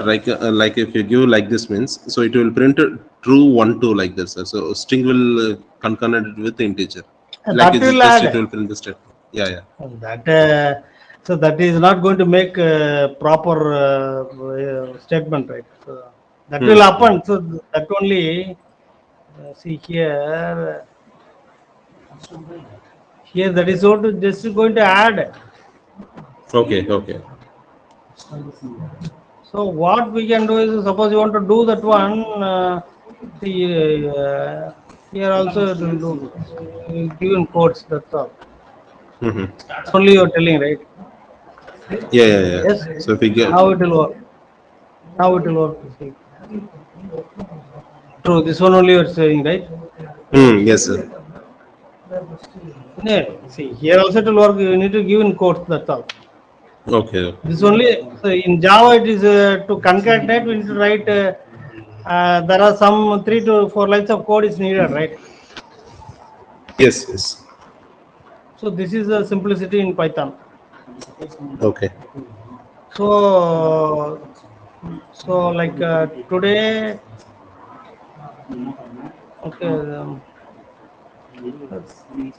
like if you give like this means, so it will print a true 1 2 like this. So string will concatenate with integer. Like That it's will just it add. will print the statement. Yeah, yeah. That so that is not going to make proper statement, right? So that will Hmm. Hmm. happen. So that only see here. Here that is what just going to add. Okay, okay. So what we can do is suppose you want to do that one. See here also it will do given codes. That's all. Mm-hmm. That's only you're telling, right? Yeah, yeah, yeah. Yes. So if we get, Now it will work. Now it will work. See. True. This one only you're saying, right? yes, sir. Yeah. See, here also it will work. You need to give in quotes. That's all. Okay, okay. This only so in Java it is to concatenate. We need to write. There are some 3 to 4 lines of code is needed, right? Yes, yes. So this is the simplicity in Python. Okay. So like today, okay.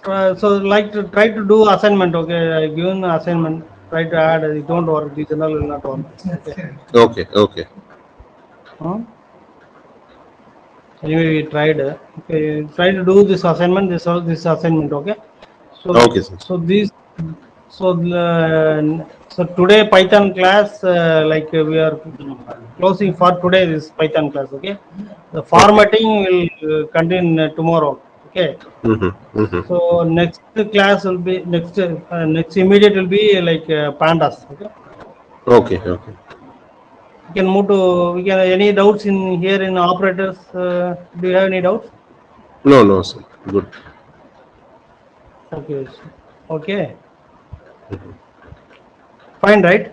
So like to try to do assignment. Okay, I given assignment. Try to add. It don't work. The journal will not work. Okay. Okay, okay. Huh? Anyway, we tried. Okay, try to do this assignment. This assignment. Okay. So Okay, sir. so this so so today Python class like we are closing for today this Python class. Okay. The Okay. formatting will continue tomorrow. Okay. Mm-hmm. Mm-hmm. So next class will be next immediate will be like pandas. Okay. Okay, okay. We can move to we can any doubts in here in operators. Do you have any doubts? No, no, sir. Good. Okay. Okay. Fine, right?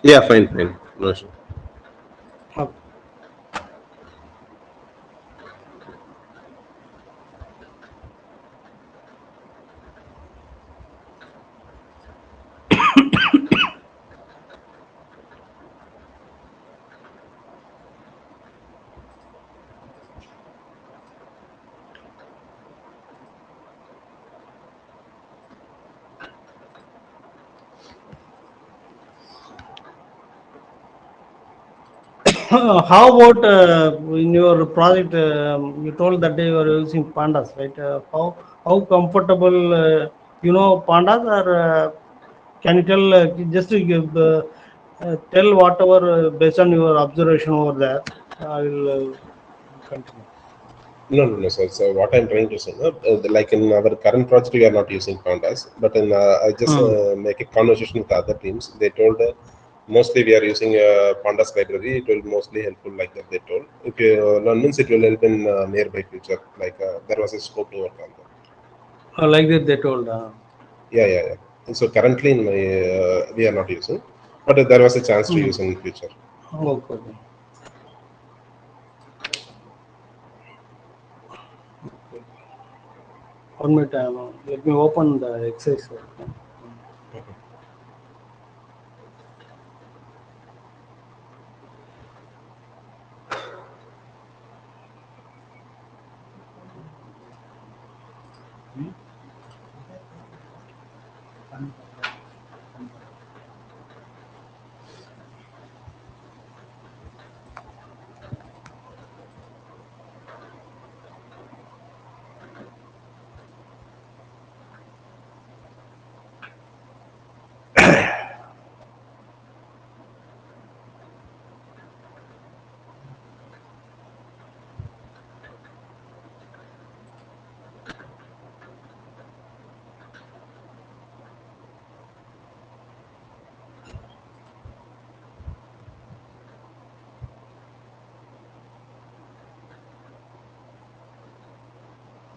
Yeah, fine, fine. No, sir. Okay. How about in your project? You told that day you are using pandas, right? How comfortable pandas or can you tell just to give tell whatever based on your observation over there? I will continue. No, no, no, sir. So what I'm trying to say, no, like in our current project, we are not using pandas, but in I just Hmm. make a conversation with other teams. They told mostly we are using pandas library. It will mostly helpful like that. They told if you learn means it will help in nearby future. Like there was a scope to work on that. Like that they told. Yeah, yeah, yeah. And so currently in my we are not using, but there was a chance to Hmm. use in future. Okay. Okay. 1 minute. Let me open the exercise. Okay.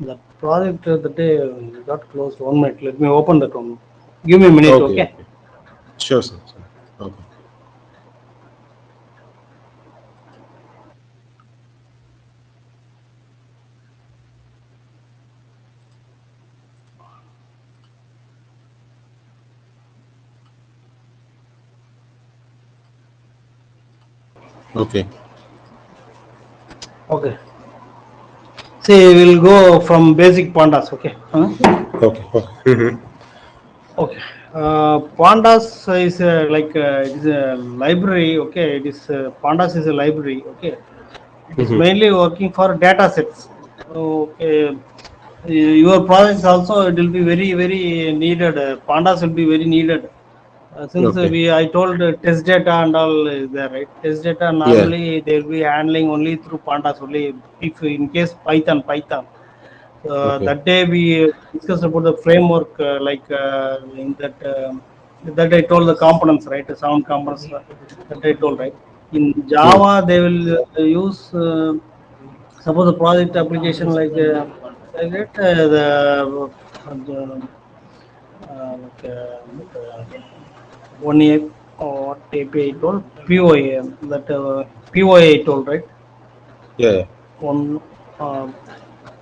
The project the day got closed. 1 minute. Let me open that one. Give me a minute, Okay, okay? okay. Sure, sir. Sir. Okay. Okay. Okay. See, we'll go from basic pandas, okay? Huh? Okay. Okay. Okay. Pandas is like it is a library, okay? It is pandas is a library, okay? It is Mm-hmm. mainly working for data sets. Okay. Your projects also it will be very needed. Pandas will be very needed. Since Okay. I told test data and all is there, right? Test data Yeah. normally they'll be handling only through pandas only. If in case Python. Okay. That day we discussed about the framework, in that that I told the components, right? The sound components that I told, right? In Hmm. Java, they will use suppose the project application like that the one year or API told POA that POA told, right? Yeah, yeah, One uh,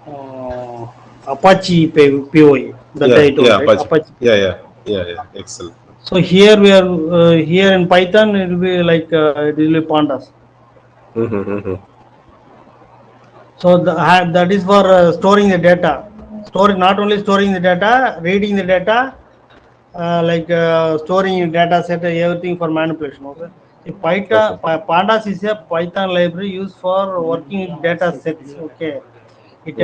uh, Apache POA that yeah, I told, yeah. right? Apache. Apache. Yeah, yeah, yeah, yeah. Excellent. So here we are here in Python it will be it will be pandas. Mm-hmm, mm-hmm. So that is for storing the data. Storing not only storing the data, reading the data, storing in data set, everything for manipulation. Okay. See, Okay. Pandas is a Python library used for working with data sets. Okay. It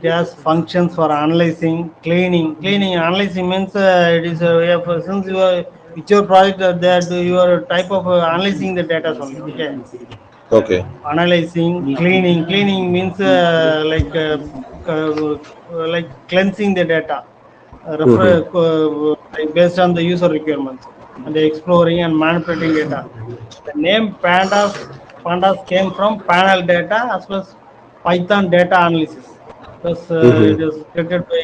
has functions for analyzing, cleaning. Cleaning analyzing means it is since you are with your project that your type of analyzing the data only. Okay, Okay. analyzing, cleaning means like cleansing the data, Mm-hmm. based on the user requirements, and exploring and manipulating data. The name pandas came from panel data as well as Python data analysis, because Mm-hmm. it is created by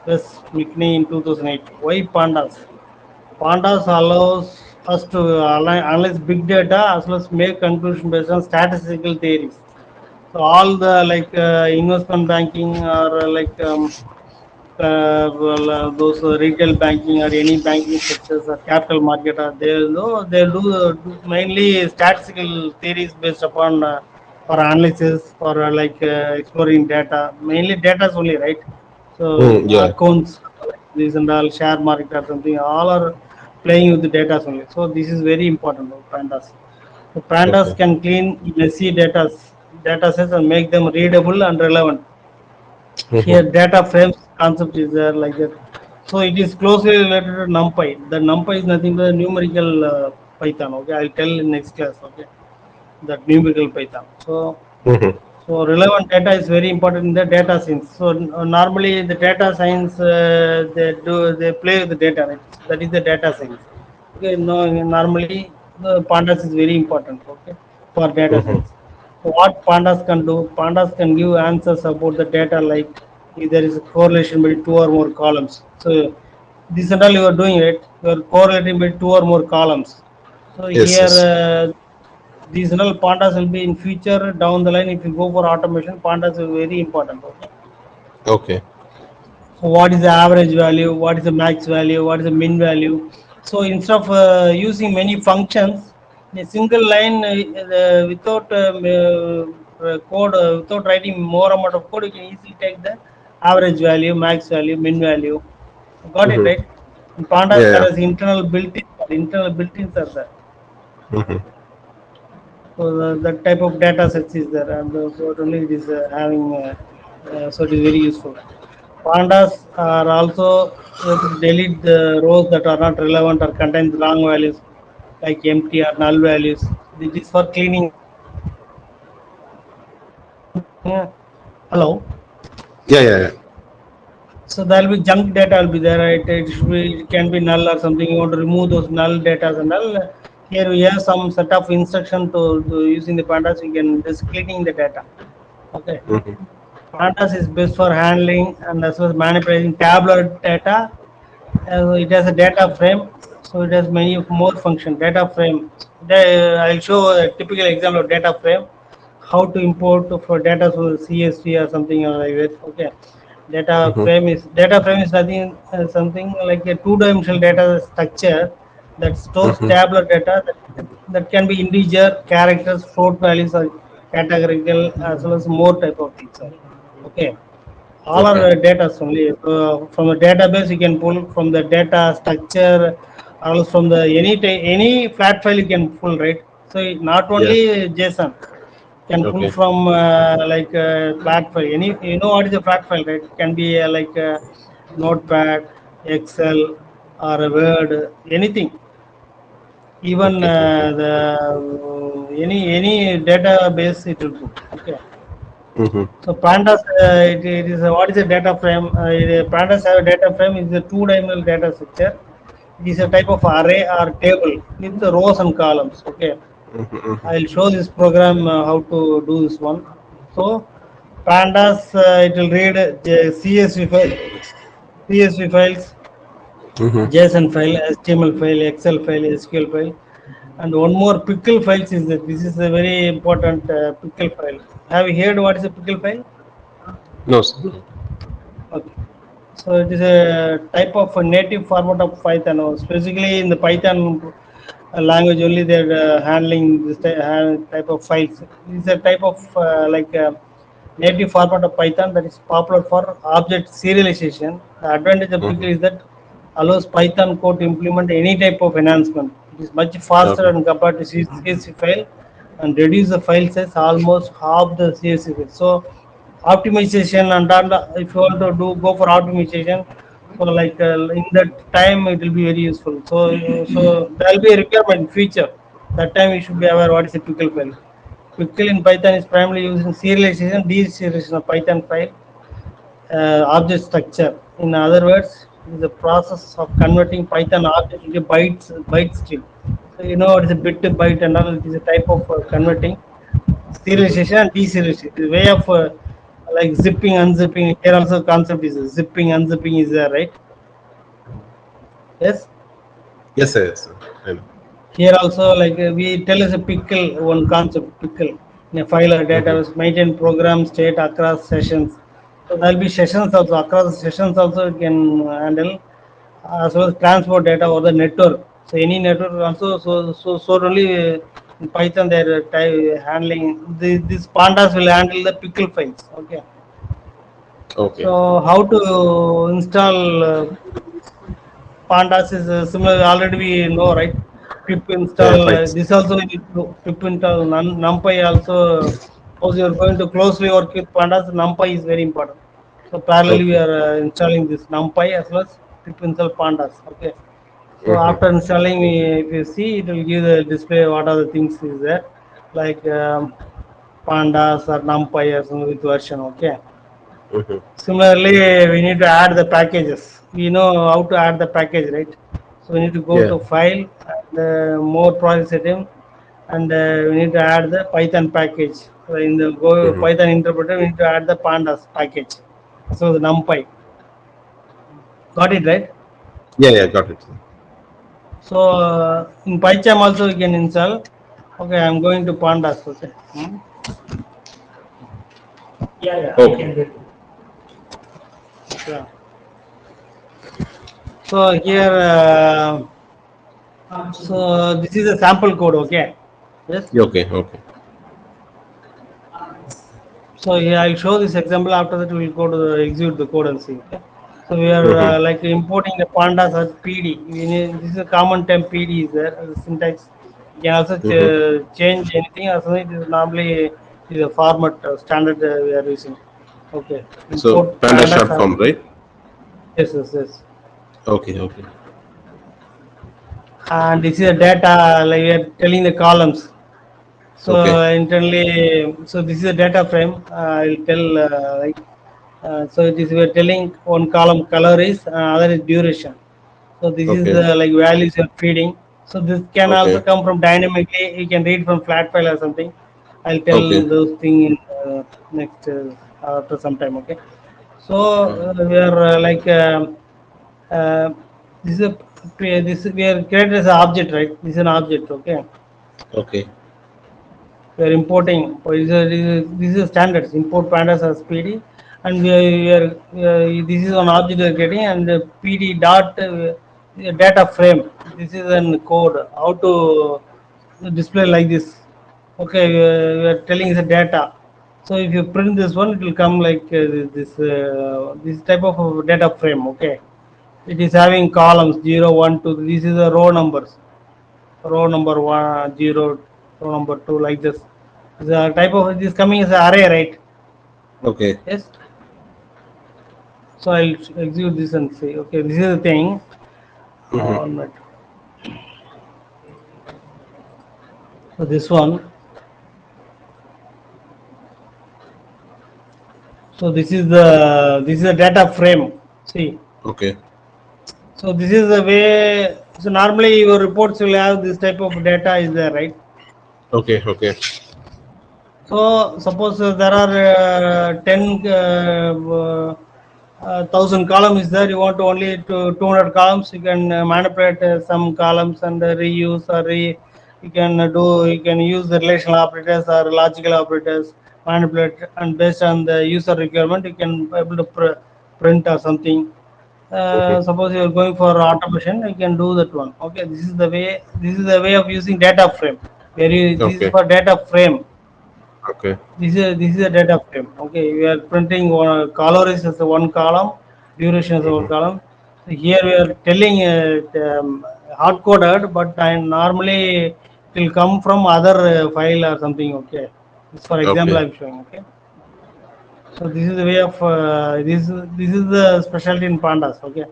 Wes McNee in 2008. Why pandas? Pandas allows us to analyze big data as well as make conclusion based on statistical theories. So all the investment banking or those retail banking or any banking sectors or capital market, they'll do mainly statistical theories based upon for analysis for exploring data, mainly data only, right? So Mm, yeah. accounts like this and all, share market or something, all are playing with the data only. So this is very important. Pandas. So pandas Okay. can clean messy data sets and make them readable and relevant. Here Mm-hmm. data frames concept is there like that. So it is closely related to NumPy. The NumPy is nothing but a numerical Python. Okay, I'll tell in next class. Okay, that numerical Python. Mm-hmm. So relevant data is very important in the data science. So normally the data science they play with the data, right? That is the data science. Okay, no, normally the pandas is very important. Okay, for data Mm-hmm. science. So what pandas can do? Pandas can give answers about the data, like if there is a correlation between two or more columns. So this and all you are doing, right? You are correlating between two or more columns. So Yes, here yes. these null pandas will be in future down the line. If you go for automation, pandas is very important. Okay. Okay. So what is the average value? What is the max value? What is the min value? So instead of using many functions, in a single line without code, without writing more amount of code, you can easily take the average value, max value, min value. Got it Mm-hmm. right? In pandas, Yeah, there yeah. is internal built-ins are there. Mm-hmm. So that type of data sets is there, and so only it is having. So it is very useful. Pandas are also able to delete the rows that are not relevant or contain wrong values, like empty or null values. This is for cleaning. Hello. Yeah, yeah, yeah. So there will be junk data will be there. Right? It can be null or something. You want to remove those null data and null. Here we have some set of instruction to using the pandas. We can just cleaning the data. Okay. Mm-hmm. Pandas is best for handling and as well as manipulating tabular data. It has a data frame, so it has many more function. Data frame. I'll show a typical example of data frame. How to import for data to CSV or something like that. Okay. Mm-hmm. Data frame is nothing something like a two-dimensional data structure that stores Mm-hmm. tabular data that can be integer, characters, float values, or categorical, as well as more type of things. Okay, all are Okay. data only. From the database you can pull from the data structure, or else from the any flat file you can pull, right? So not Yeah. only JSON, can pull Okay. from flat file. Any, you know what is a flat file, right? It can be Notepad, Excel, or a Word, anything. Even Okay. Okay. the any database it will put. Okay. Mm-hmm. So pandas, it is what is a data frame? Pandas have a data frame is a two-dimensional data structure. It is a type of array or table with the rows and columns. Okay, Mm-hmm. I'll show this program how to do this one. So pandas, it will read CSV file, CSV files, Mm-hmm. JSON file, HTML file, Excel file, SQL file, and one more pickle files is that this is a very important pickle file. Have you heard what is a pickle file? No, sir. Okay. So it is a type of a native format of Python. Specifically in the Python language only they're handling this type of files. It's a type of native format of Python that is popular for object serialization. The advantage of Pickle Mm-hmm. is that allows Python code to implement any type of enhancement. It is much faster Okay. and compared to CSV file and reduce the file size almost half the CSV file. So optimization and all, if you want to do go for optimization, so in that time it will be very useful. So there will be a requirement in future. That time you should be aware what is a pickle file. Pickle in Python is primarily used in serialization, deserialization of Python file object structure. In other words, it is the process of converting Python object into byte stream. So you know what is a bit to byte and all. It is a type of converting serialization and deserialization. The way of like zipping, unzipping. Here also concept is zipping, unzipping is there, right? Yes. Yes, sir. Yes, sir. I know. Here also, we tell as a pickle, one concept, pickle. In a file or Mm-hmm. database, maintain program state across sessions. So there will be sessions also, across sessions also it can handle, as well as transport data over the network. So any network also, so only in Python they are handling, these pandas will handle the pickle files. Okay. Okay. So how to install pandas is similar. Already we know, right? Pip Yeah, install. fine. This also we need to pip install. NumPy also. Suppose you are going to closely work with pandas, NumPy is very important. So parallelly we Okay. are installing this NumPy as well as pip install pandas. Okay. So Mm-hmm. after installing, if you see, it will give the display what are the things is there, like pandas or NumPy or something with version. Okay. Mm-hmm. Similarly, we need to add the packages. We know how to add the package, right? So we need to go Yeah. to file and more project setting, and we need to add the Python package. So in the Go Mm-hmm. Python interpreter, we need to add the pandas package. So the NumPy. Got it right? Yeah, yeah, got it, sir. So in PyCharm also we can install. Okay, I'm going to pandas. Okay. Yeah, yeah, I Okay. can get it. Yeah. So here, so this is a sample code. Okay. Yes. Yeah, okay. Okay. So yeah, I'll show this example. After that, we'll go to the execute the code and see. Okay. So we are Mm-hmm. importing the pandas as PD. This is a common term PD is there as a syntax. You can also Mm-hmm. change anything. As well, it is normally is a format standard we are using. Okay. So Import panda pandas short as form, right? yes, yes, yes. Okay. Okay. And this is the data like we are telling the columns. So Okay. internally, so this is a data frame. I'll tell so it is we are telling one column color is other is duration. So this is Okay. like values you're feeding. So this can also Okay. come from dynamically. You can read from flat file or something. I'll tell Okay. those things in next after some time. Okay. So we are uh, this is a this we are created as an object, right? This is an object. Okay. Okay. We are importing. This is standards. Import pandas as PD, and this is an object we are getting, and PD dot data frame. This is an code. How to display like this? Okay, we are telling the data. So if you print this one, it will come like this type of data frame. Okay, it is having columns 0, 1, 2. This is the row numbers, row number 1, 0, row number 2, like this. The type of this coming as an array, right? Okay. Yes. So I'll execute this and say, okay, this is the thing. Mm-hmm. On that. So this one, So this is the data frame. See, Okay. so this is the way. So normally your reports will have this type of data is there, right? Okay. Okay. So suppose there are 10,000 columns is there. You want only to 200 columns. You can manipulate some columns and reuse or you can you can use the relational operators or logical operators manipulate, and based on the user requirement you can able to print or something. Mm-hmm. Suppose you are going for automation, you can do that one. Okay, this is the way. This is the way of using data frame. This is Okay. for data frame. Okay. This is a data frame. Okay, we are printing one color is as a one column, duration is a one Mm-hmm. column. So here we are telling hard coded, but I normally it will come from other file or something. Okay, this for example Okay. I'm showing. Okay, so this is the way of this is the specialty in pandas. Okay,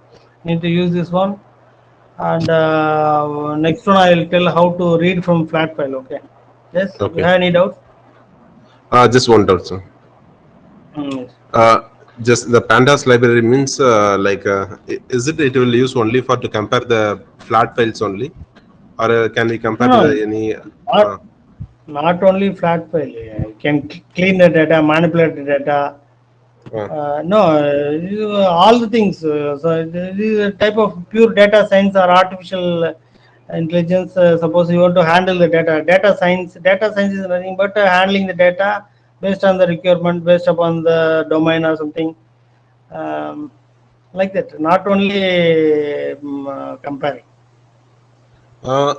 need to use this one, and next one I will tell how to read from flat file. Okay, yes, you Okay. have any doubts? Just one doubt, sir. Yes. Uh, just the pandas library means is it it will use only for to compare the flat files only, or can we No, compare no, the any? not not only flat file. You can clean the data, manipulate the data. Uh, No, all the things. So this is a type of pure data science or artificial intelligence. Suppose you want to handle the data. Data science is nothing but handling the data based on the requirement, based upon the domain or something um, like that. Not only comparing.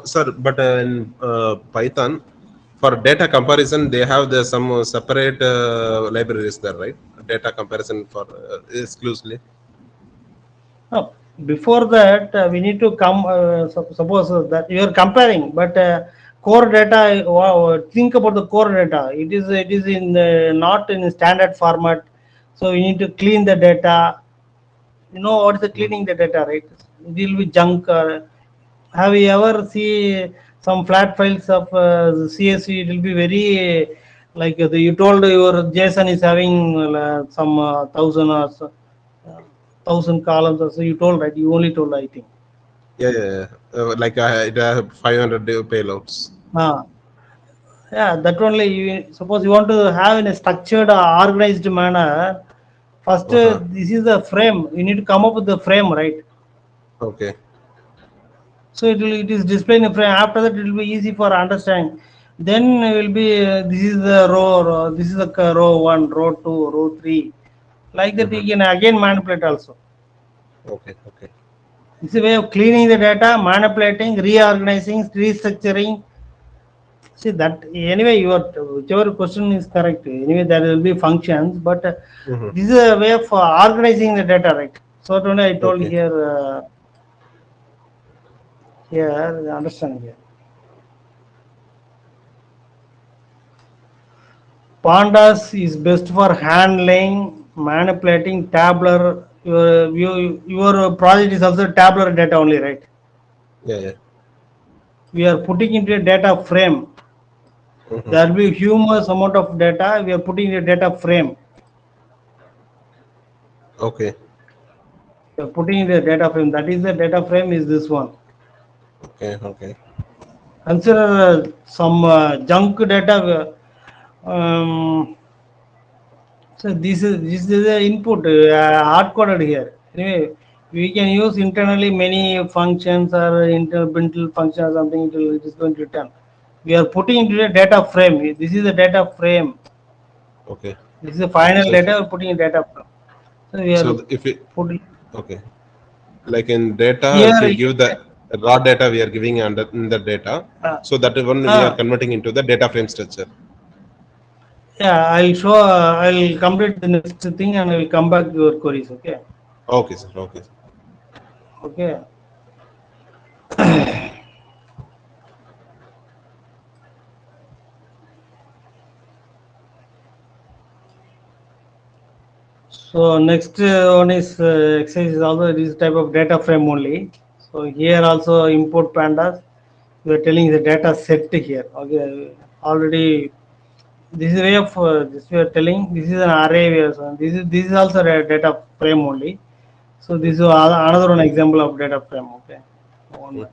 sir, but in Python, for data comparison, they have the some separate libraries there, right? Data comparison for exclusively. No, before that, we need to come. Suppose that you are comparing, but core data. Wow, think about the core data. It is in not in standard format. So you need to clean the data. You know what is the Mm. cleaning the data, right? It will be junk. Have you ever see some flat files of CSV? It will be very like you told your JSON is having some thousand or so, 1,000 columns or so. You told, right? You only told, I think. Yeah, yeah, yeah. Like it have 500 payloads. Ah, yeah, that only. You suppose you want to have in a structured, organized manner. First, Uh-huh. this is the frame. You need to come up with the frame, right? Okay. So it is displaying a frame. After that, it will be easy for understanding. Then it will be this is the row. This is the row one, row two, row three. Like that, Mm-hmm. you can again manipulate also. Okay. Okay. It's a way of cleaning the data, manipulating, reorganizing, restructuring. See that anyway, your whichever question is correct. Anyway, there will be functions, but Mm-hmm. this is a way of organizing the data, right? So only I told Okay. here, here understand here. Pandas is best for handling, manipulating tabular. Your project is also tabular data only, right? Yeah, yeah. We are putting into a data frame. Mm-hmm. There will be humongous amount of data. We are putting a data frame. Okay. We are putting in a data frame. That is the data frame is this one. Okay. Okay. Consider some junk data. So this is the input hard coded here. Anyway, we can use internally many functions or built function or something. It is going to return. We are putting into the data frame. This is the data frame. Okay. This is the final So, data. We're putting in data frame. So we are if it putting okay, like in data, if here. you give the raw data, we are giving under in the data, Uh, so that one we are uh, converting into the data frame structure. yeah, I'll show. I'll complete the next thing and I will come back to your queries. Okay. Okay, sir. Okay, sir. Okay. So next one is exercise is also this type of data frame only. So here also import pandas. We are telling the data set here. Okay, already this is way of this we are telling. This is an array. This is also a data frame only. So this is another one example of data frame. Okay. One Mhm. minute.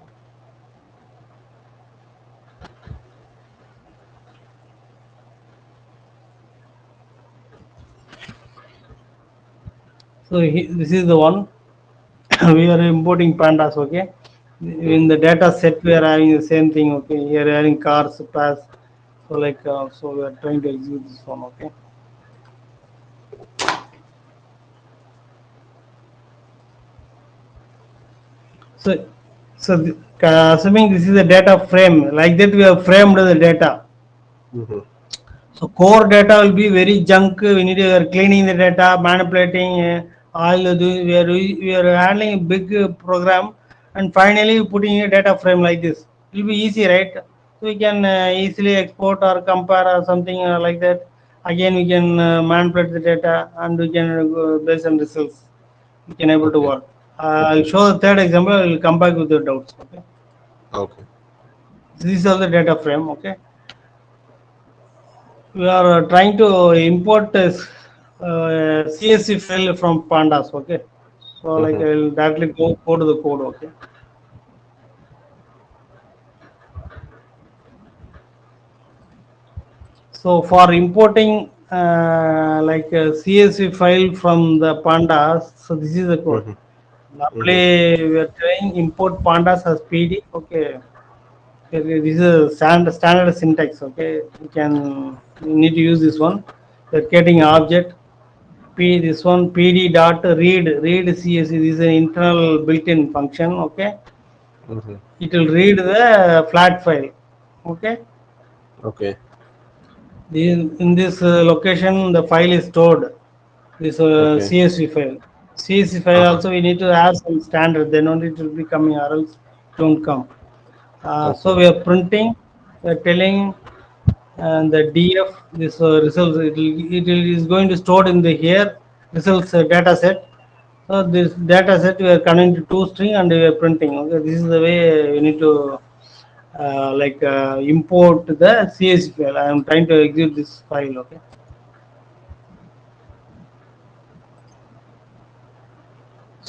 So this is the one. We are importing pandas. Okay. In Mhm. the data set, we are having the same thing. Okay. Here we are having cars, pass. So like so we are trying to execute this one. Okay. So assuming this is a data frame, like that we have framed the data. Mhm. So core data will be very junk. We need to cleaning the data, manipulating all. We are handling a big program, and finally putting a data frame like this. It will be easy, right? So we can easily export or compare or something like that. Again, we can manipulate the data, and we can based on results. We can able to Okay. work. I'll show the third example. I will come back with the doubts. Okay. Okay. This is all the data frame. Okay. We are trying to import CSV file from pandas. Okay, so like Mhm. I will directly go to the code. Okay, so for importing like a CSV file from the pandas, so this is the code. Mhm. Mhm. Normally we are trying import pandas as PD. Okay, okay, this is a standard syntax. Okay, we need to use this one. We are getting Mhm. object this one pd dot read CSV. This is an internal built-in function. Okay, Mhm. it will read the flat file. Okay, Okay. in this location the file is stored. This Okay. CSV file. CSV file Uh-huh. also we need to have some standard. Then only it will be coming, or else it won't come. So Okay. we are printing. We are telling and the df this results it is going to store in the here results data set. So this data set we are connecting to string and we are printing. Okay, this is the way we need to import the CSV file. I am trying to execute this file. Okay,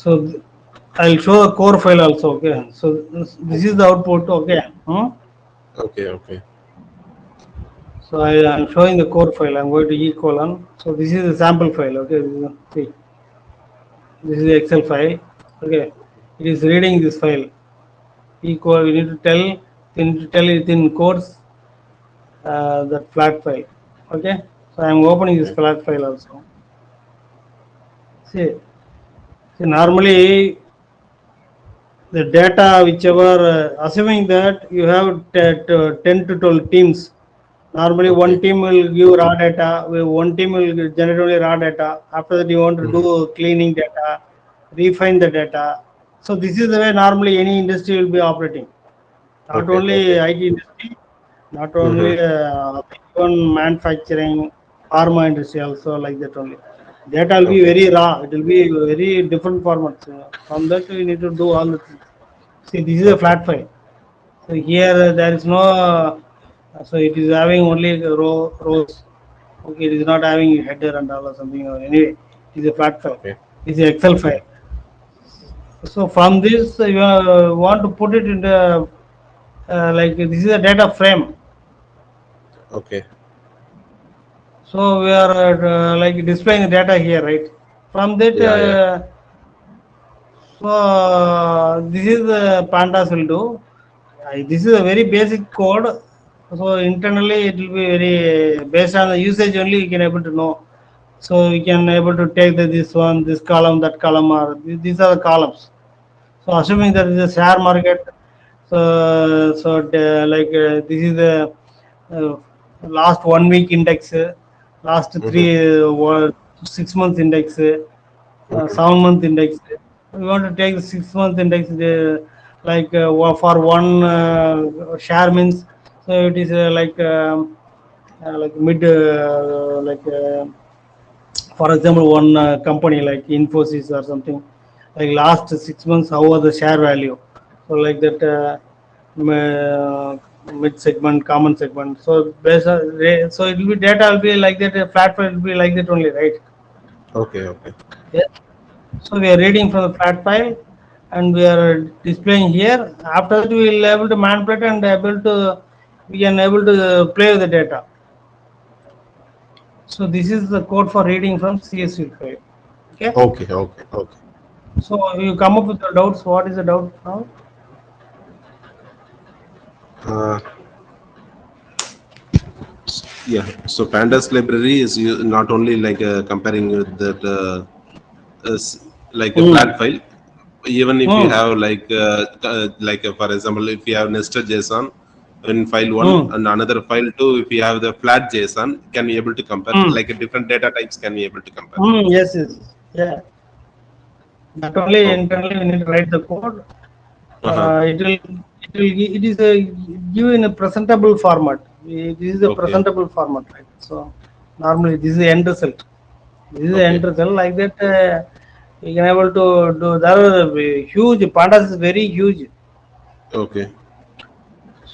so I'll show the core file also. Okay, so this is the output. Okay. Okay. Okay. So am showing the core file. I'm going to e colon. So this is the sample file. Okay, see. This is the Excel file. Okay, it is reading this file. Equal. We need to tell it in codes that flat file. Okay, so I am opening this Okay. flat file also. See, normally the data whichever assuming that you have 10 to 12 teams. Normally one Okay. team will give raw data, one team will generate only raw data. After that you want to Mhm. do cleaning data, refine the data. So this is the way normally any industry will be operating. Not Okay. only Okay. IT industry, not only Mhm. even manufacturing, pharma industry also like that only. Data will be Okay. very raw. It will be very different formats. From that we need to do all the things. See, this is a Okay. flat file. So here there is no. So it is having only rows. Okay, it is not having header and all or something. Or anyway, it is a flat file. Okay. It is a Excel file. So from this you want to put it into like this is a data frame. Okay. So we are like displaying the data here, right? From that, Yeah. Yeah. so this is the pandas will do. This is a very basic code. So internally it will be very based on the usage only you can able to know. So we can able to take this one, this column, that column, or these are the columns. So assuming that is a share market, this is the uh, last 1 week index, last Mhm. 6 months index, Mhm. 7 month index. We want to take the 6 month index, for one share means. So it is like mid for example, one company like Infosys or something, like last 6 months, how was the share value? So like that, mid segment, common segment. So based on, so it will be data will be like that. A flat file will be like that only, right? Okay, okay, Yeah. So we are reading from the flat file, and we are displaying here. After that, we will able to manipulate and able to we can able to play with the data. So this is the code for reading from CSV file. Okay. okay, okay, okay. So you come up with the doubts. What is the doubt now? Uh, yeah. So pandas library is not only like comparing with that like a Hmm. flat file. Even if you Hmm. have for example, if you have nested JSON in file one Hmm. and another file two, if you have the flat JSON, can be able to compare Hmm. like a different data types can be able to compare. Hmm. Yes. Yes. Yeah. Not only Okay. internally we need to write the code. Uh-huh. It is a give in a presentable format. This is a Okay. presentable format, right? So normally this is the end result. This is the Okay. end result. Like that, you can able to do. There are huge pandas is very huge. Okay.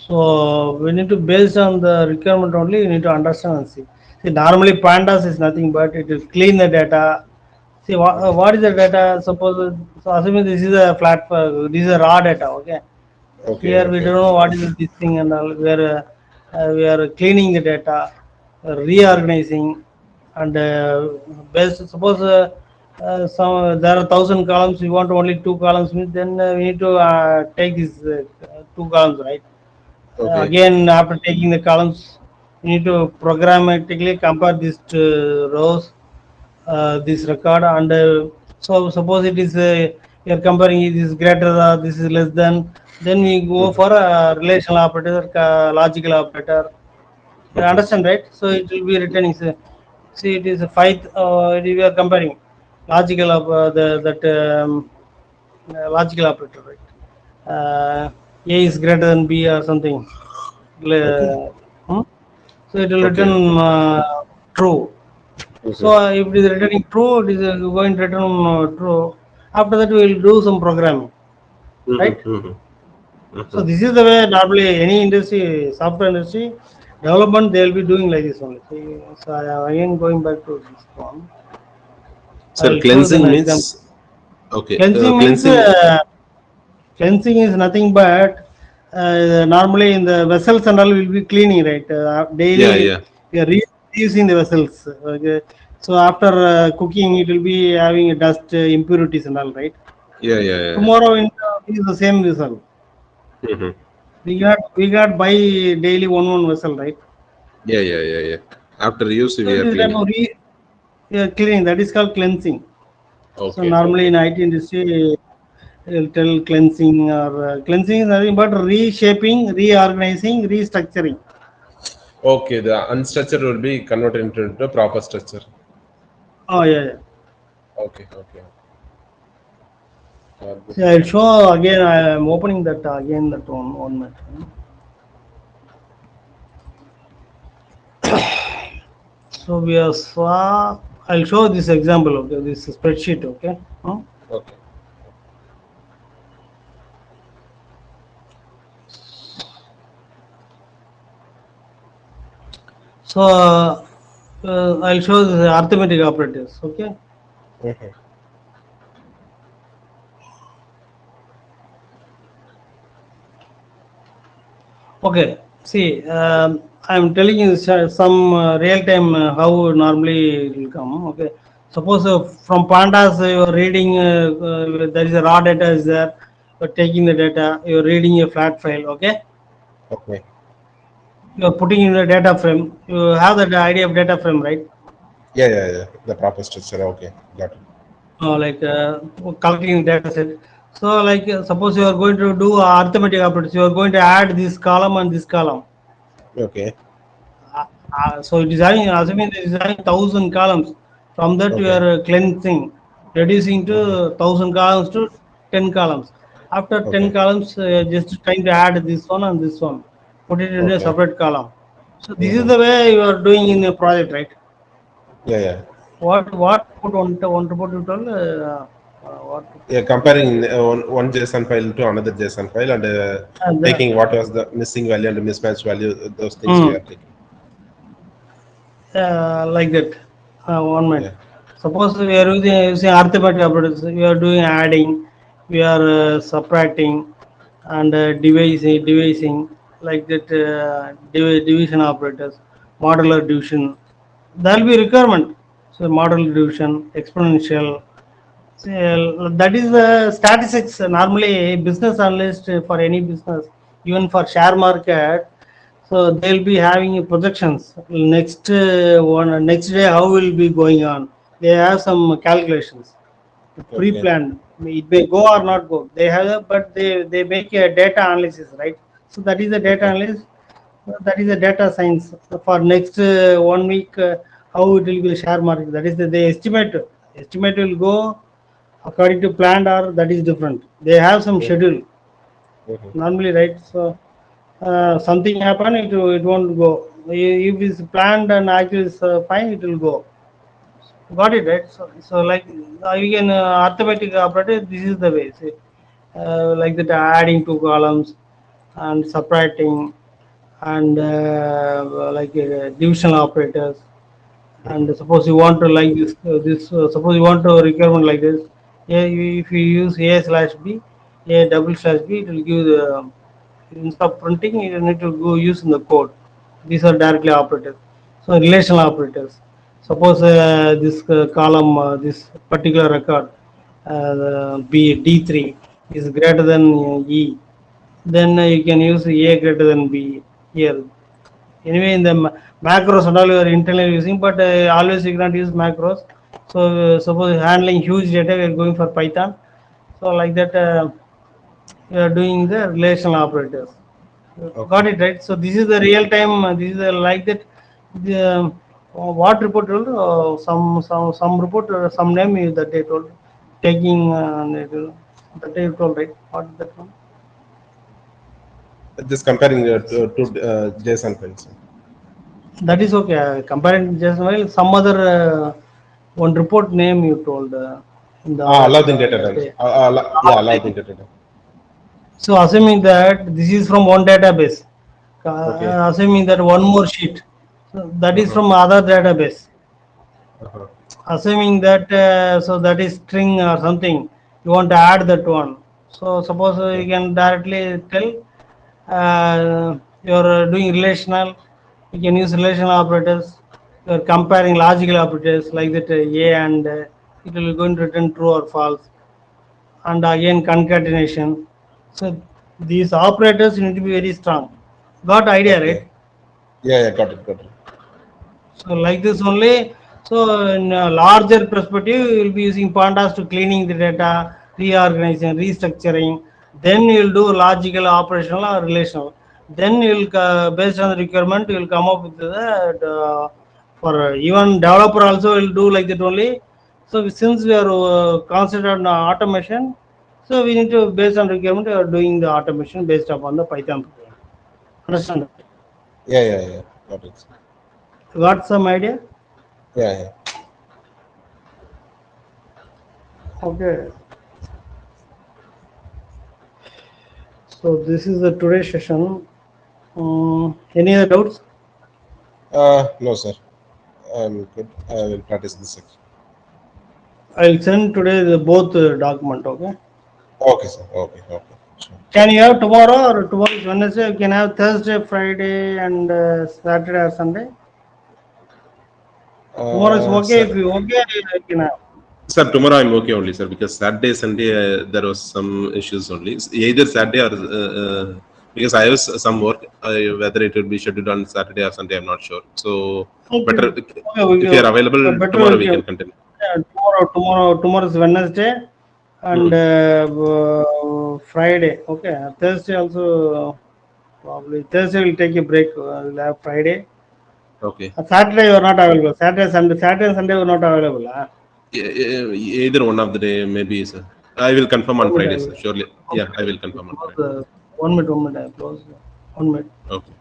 So we need to based on the requirement only. You need to understand and see. See, normally pandas is nothing but it will clean the data. See what is the data? Suppose so assuming this is a flat, this is a raw data. Okay, Okay. here we Okay. don't know what is this thing and all. We are cleaning the data, reorganizing, and based. Suppose some there are 1,000 columns. We want only 2 columns. Means then we need to take these 2 columns, right? Okay. Again, after taking the columns, you need to programmatically compare these rows, this record, and so suppose it is you are comparing this is greater or this is less than, then we go Mhm. for a relational operator, logical operator. You Mhm. understand, right? So it will be returning. See, it is a five. We are comparing logical of logical operator, right? A is greater than B or something. Okay. Hmm? So it will Okay. Okay. return true. So Mhm. if it is returning true, it is going to return true. After that, we will do some programming, Mhm. right? Mhm. So Mhm. this is the way normally any industry, software industry, development they will be doing like this only. So I again going back to this one. I Sir, will show you an cleansing example. means okay. Cleansing means Cleansing. cleansing is nothing but normally in the vessels and all will be cleaning, right? Yeah. Daily Yeah. we are reusing the vessels. Okay. So after cooking, it will be having dust, impurities and all, right? Yeah. Yeah. Yeah. Tomorrow is the same vessel. Mhm. We got buy daily one vessel, right? Yeah. Yeah. Yeah. Yeah. After use, So we it are is type cleaning. of cleaning. That is called cleansing. So Okay. normally Okay. in IT industry, will tell cleansing or cleansing is nothing but reshaping, reorganizing, restructuring. Okay. The unstructured will be converted into the proper structure. Oh yeah, yeah. Okay. Okay. See, I'll show again. I am opening that again. That one minute. So we are saw. I'll show this example. Okay, this spreadsheet. Okay. Hmm? Okay. So I'll show the arithmetic operators. Okay. Mhm. Okay. See, I'm telling you some real time how normally it will come. Okay. Suppose from pandas you are reading, there is a raw data is there. You're taking the data. You're reading a flat file. Okay. Okay. You're putting in the data frame. You have that idea of data frame, right? Yeah. Yeah. Yeah. The proper structure. Okay. Got it. Like collecting data set. So like suppose you are going to do arithmetic operators. You are going to add this column and this column. Okay. So it is having, assuming it is having 1,000 columns. From that you Okay. are cleansing, reducing to Mhm. 1,000 columns to 10 columns. After ten Okay. columns, just trying to add this one and this one, put it in a Okay. separate column. So this is Mhm. the way you are doing in a project, right? Yeah. Yeah. What put on to put it on? What? Yeah, comparing one JSON file to another JSON file and The, taking what was the missing value and mismatch value, those things we mm, are taking. like that. One Yeah. minute. Suppose we are using arithmetic operators. We are doing adding, we are subtracting, and devising like that. Division operators, modular division. There will be requirement. So modular division, exponential. So, that is the statistics. Normally, business analyst for any business, even for share market, so they'll be having projections. Next day, how will be going on? They have some calculations, Okay. pre-planned. It may go or not go. They have, but they make a data analysis, right? So that is the data Okay. analysis. That is the data science for next 1 week. How it will be share market. That is they estimate. Estimate will go according to planned or that is different. They have some Mhm. schedule Mhm. normally, right? So something happen, it won't go. If it's planned and actually is fine, it will go. Got it, right? So like you can arithmetic operator. This is the way. See, like that, adding two columns and subtracting and like division operators. Mhm. And suppose you want to like suppose you want to requirement like this. Yeah, if you use a slash b, a double slash b, it will give the instead of printing, you need to go use in the code. These are directly operators. So relational operators. Suppose this column, this particular record, b d3 is greater than e, then you can use a greater than b here. Anyway, in the macros and all you are internally using, but always you cannot use macros. So suppose handling huge data, we are going for Python. So like that, you are doing the relational operators. Okay. Got it, right? So this is the real time. This is the, like that. The what report told? Some report, some name is that they told. Taking that they told, right? What is that one? Just comparing two JSON files. That is okay. Comparing just well, some other one report name you told in the Ah, allowing data that types. day. Yeah, allowing data type. So assuming that this is from one database, Okay. assuming that one more sheet, so that is Uh-huh. from other database. Uh-huh. Assuming that so that is string or something, you want to add that one. So suppose Okay. you can directly tell you're doing relational, you can use relational operators. You're comparing logical operators like that a and it will going to return true or false, and again concatenation. So these operators need to be very strong. Got idea, Okay. right? Yeah, yeah, got it, got it. So like this only. So in a larger perspective, you will be using pandas to cleaning the data, reorganizing, restructuring. Then you will do logical, operational, or relational. Then you will based on the requirement, you will come up with for even developer also will do like that only. So since we are concentrated on automation, so we need to based on requirement, we are doing the automation based upon the Python program. Understand that? Yeah, yeah, yeah. Got it. Got some idea? Yeah, yeah. Okay. So this is the today's session. Any other doubts? No, sir. I'm good. I will practice this section. I'll send today the both document. Okay. Okay, sir. Okay, okay. Sure. Can you have tomorrow or tomorrow is Wednesday? You can have Thursday, Friday, and Saturday or Sunday. Tomorrow is okay. Sir, If you okay, I can have. sir, tomorrow I'm okay only, sir, because Saturday, Sunday, there was some issues only. Either Saturday or because I have some work, whether it will be scheduled on Saturday or Sunday, I'm not sure. So, Okay. better Okay. We if you are go. available Better tomorrow, we we give. can continue. Tomorrow is Wednesday, and Hmm. Friday. Okay. Thursday also probably Thursday will take a break. We'll have Friday. Okay. Saturday you are not available. Saturday and Sunday you are not available. Huh? Either one of the day, maybe, sir. I will confirm on 1 minute. Friday, sir. Surely. Yeah, I Okay. will confirm on Close Friday. the 1 minute. 1 minute. I close. 1 minute. Okay.